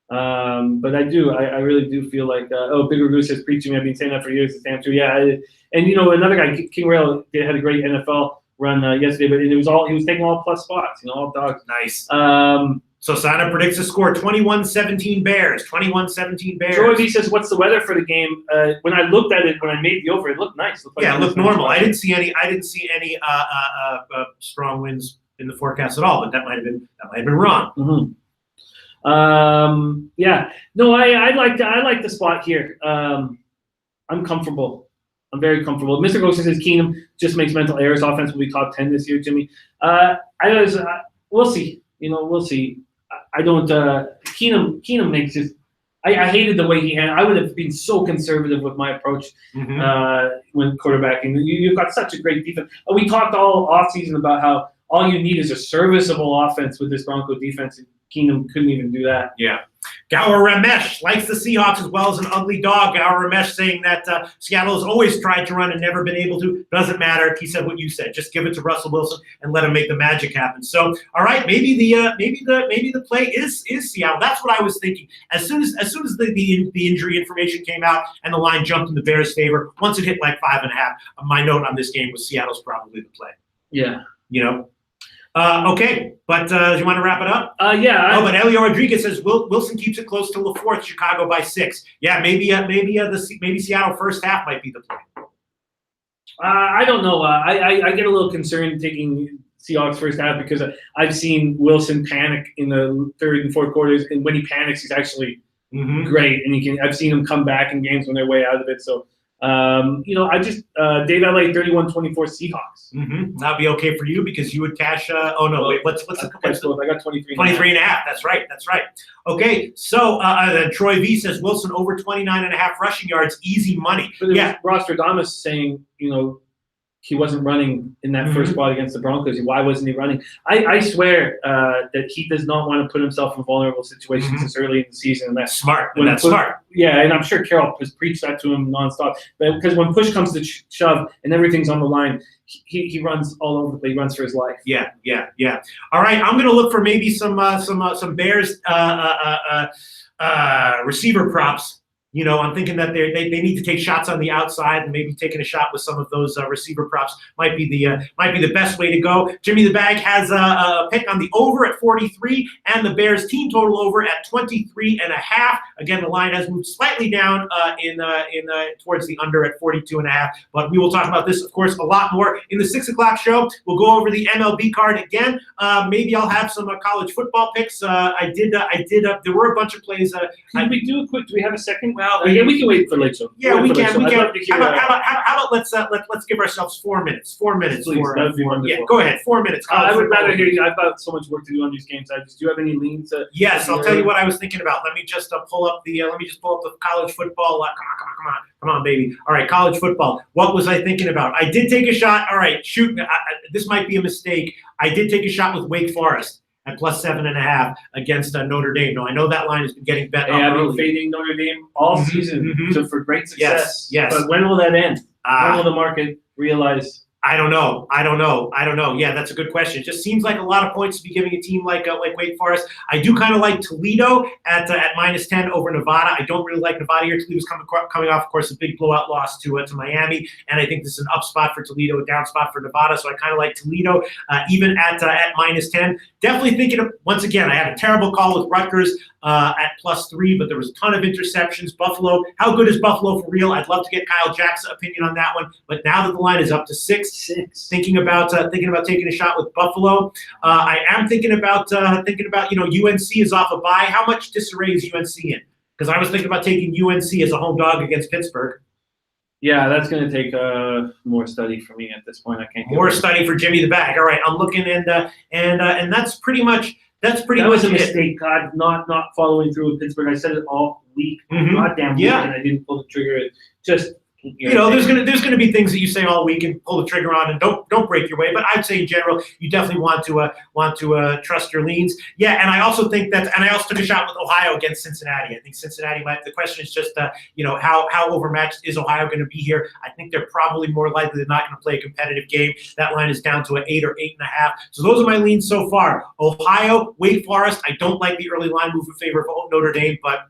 But I really do feel like Bigger Goose is preaching. I've been saying that for years. It's damn true. Yeah, and another guy, King Rail, had a great NFL run yesterday, but he was taking all plus spots. All dogs. Nice. So Sana predicts a score 21-17 Bears. 21-17 Bears. Joy V says, "What's the weather for the game?" When I looked at it, when I made the over, it looked nice. It looked normal. I didn't see any strong winds in the forecast at all, but that might have been wrong. Mm-hmm. Yeah. No, I like the spot here. I'm comfortable. I'm very comfortable. Mr. Ghost says Keenum just makes mental errors. Offense will be top 10 this year, Jimmy. We'll see. We'll see. I don't. Keenum makes just. I hated the way he handled. I would have been so conservative with my approach when quarterbacking. You've got such a great defense. We talked all offseason about how all you need is a serviceable offense with this Bronco defense. Keenum couldn't even do that. Yeah. Gower Ramesh likes the Seahawks as well as an ugly dog. Gower Ramesh saying that Seattle has always tried to run and never been able to. Doesn't matter. He said what you said. Just give it to Russell Wilson and let him make the magic happen. So, all right, maybe the play is Seattle. That's what I was thinking. As soon as the injury information came out and the line jumped in the Bears' favor, once it hit like 5.5, my note on this game was Seattle's probably the play. Yeah. Okay, but do you want to wrap it up? Yeah. But Elio Rodriguez says Wilson keeps it close till the 4th. Chicago by 6. Yeah, maybe Seattle first half might be the play. I don't know. I get a little concerned taking Seahawks first half because I've seen Wilson panic in the 3rd and 4th quarters, and when he panics, he's actually great. And I've seen him come back in games when they're way out of it. So. I just Dave LA 31-24 Seahawks. That'd be okay for you because you would cash. What's the I got 23. 23.5. That's right. Okay, so Troy V says Wilson over 29.5 rushing yards, easy money. Yeah, Rostradamus saying he wasn't running in that first spot against the Broncos. Why wasn't he running? I swear that he does not want to put himself in vulnerable situations this early in the season. And that's smart. Smart. Yeah, and I'm sure Carroll has preached that to him nonstop. But because when push comes to shove and everything's on the line, he runs all over the place. He runs for his life. Yeah. All right, I'm going to look for maybe some Bears receiver props. I'm thinking that they need to take shots on the outside, and maybe taking a shot with some of those receiver props might be the best way to go. Jimmy the Bag has a pick on the over at 43 and the Bears team total over at 23.5. Again, the line has moved slightly down towards the under at 42.5. But we will talk about this, of course, a lot more in the 6 o'clock show. We'll go over the MLB card again. Maybe I'll have some college football picks. There were a bunch of plays. Can we do a quick? Do we have a second? Well, yeah, we can wait for late show. Yeah, we can. How about let's give ourselves 4 minutes. 4 minutes. Please, that'd be wonderful. Yeah, go ahead. 4 minutes. I would rather hear you. I've got so much work to do on these games. Do you have any leans? Yes, I'll tell you what I was thinking about. Let me just pull up the college football. Come on, baby. All right, college football. What was I thinking about? I did take a shot. All right, shoot. This might be a mistake. I did take a shot with Wake Forest at plus 7.5 against Notre Dame. Now, I know that line has been getting bet up I've early. been fading Notre Dame all season for great success. Yes. But when will that end? When will the market realize I don't know. Yeah, that's a good question. It just seems like a lot of points to be giving a team like Wake Forest. I do kind of like Toledo at -10 over Nevada. I don't really like Nevada here. Toledo's coming off, of course, a big blowout loss to Miami, and I think this is an up spot for Toledo, a down spot for Nevada. So I kind of like Toledo even at -10. Definitely thinking of, once again, I had a terrible call with Rutgers at +3, but there was a ton of interceptions. Buffalo, how good is Buffalo for real? I'd love to get Kyle Jackson's opinion on that one. But now that the line is up to 6, thinking about taking a shot with Buffalo. I am thinking about UNC is off a bye. How much disarray is UNC in? Because I was thinking about taking UNC as a home dog against Pittsburgh. Yeah, that's going to take more study for me at this point. I can't. More study for Jimmy the Bag. All right, I'm looking and that's pretty much. That was a mistake. God, not following through with Pittsburgh. I said it all week. Goddamn week, and I didn't pull the trigger. It just. There's gonna be things that you say all week and pull the trigger on, and don't break your way. But I'd say in general, you definitely want to trust your leans. Yeah, and I also think that, and I also took a shot with Ohio against Cincinnati. I think Cincinnati might. The question is just how overmatched is Ohio going to be here? I think they're probably more likely than not going to play a competitive game. That line is down to an 8 or 8.5. So those are my leans so far. Ohio, Wake Forest. I don't like the early line move in favor of Notre Dame, but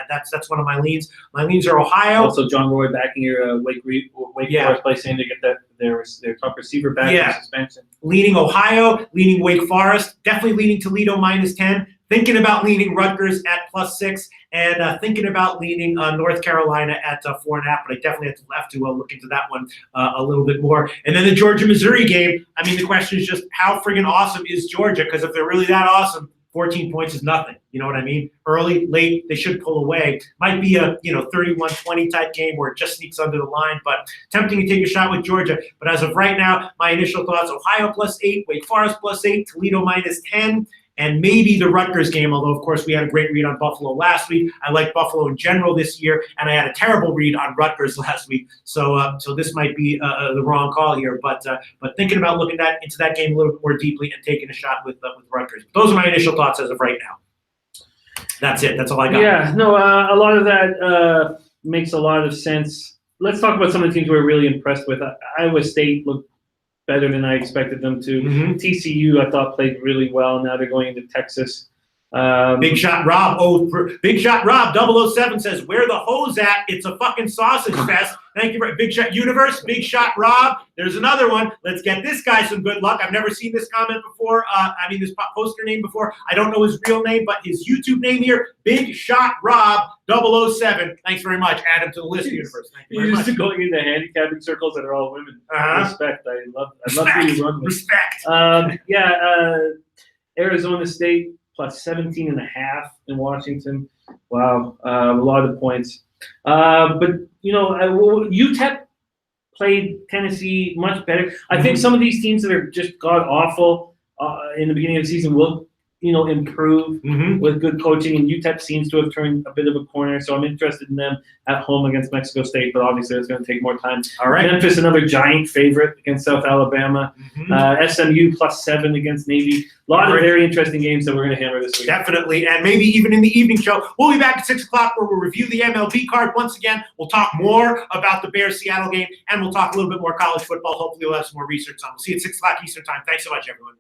that's one of my leans. My leans are Ohio. Also, John Roy backing your Wake Forest play, saying to get their top receiver back from suspension. Leaning Ohio, leaning Wake Forest, definitely leaning Toledo -10. Thinking about leaning Rutgers at +6, and thinking about leaning North Carolina at 4.5. But I definitely have to look into that one a little bit more. And then the Georgia-Missouri game. I mean, the question is just how friggin' awesome is Georgia? Because if they're really that awesome, 14 points is nothing. You know what I mean? Early, late, they should pull away. Might be a 31-20 type game where it just sneaks under the line, but tempting to take a shot with Georgia. But as of right now, my initial thoughts: Ohio +8, Wake Forest +8, Toledo -10, and maybe the Rutgers game. Although of course we had a great read on Buffalo last week. I like Buffalo in general this year, and I had a terrible read on Rutgers last week. So this might be the wrong call here. But thinking about looking into that game a little bit more deeply and taking a shot with Rutgers. Those are my initial thoughts as of right now. That's it. That's all I got. Yeah, no, a lot of that makes a lot of sense. Let's talk about some of the teams we're really impressed with. Iowa State looked better than I expected them to. TCU, I thought, played really well. Now they're going into Texas. Big Shot Rob. Big Shot Rob 007 says, "Where the hose at? It's a fucking sausage fest." Thank you, Big Shot Universe. Big Shot Rob. There's another one. Let's get this guy some good luck. I've never seen this comment before. This poster name before. I don't know his real name, but his YouTube name here, Big Shot Rob 007. Thanks very much. Add him to the list, Universe. Thank you very much. You're just going into handicapping circles that are all women. Respect. I love who you run with. Respect. Arizona State +17.5 in Washington. Wow, a lot of points. But UTEP played Tennessee much better. I think some of these teams that are just god awful in the beginning of the season will improve with good coaching, and UTEP seems to have turned a bit of a corner, so I'm interested in them at home against Mexico State, but obviously it's going to take more time. All right. Memphis, another giant favorite against South Alabama. SMU +7 against Navy. A lot of very interesting games that we're going to hammer this week. Definitely, and maybe even in the evening show. We'll be back at 6 o'clock where we'll review the MLB card once again. We'll talk more about the Bears-Seattle game, and we'll talk a little bit more college football. Hopefully we'll have some more research on. We'll see you at 6 o'clock Eastern time. Thanks so much, everyone.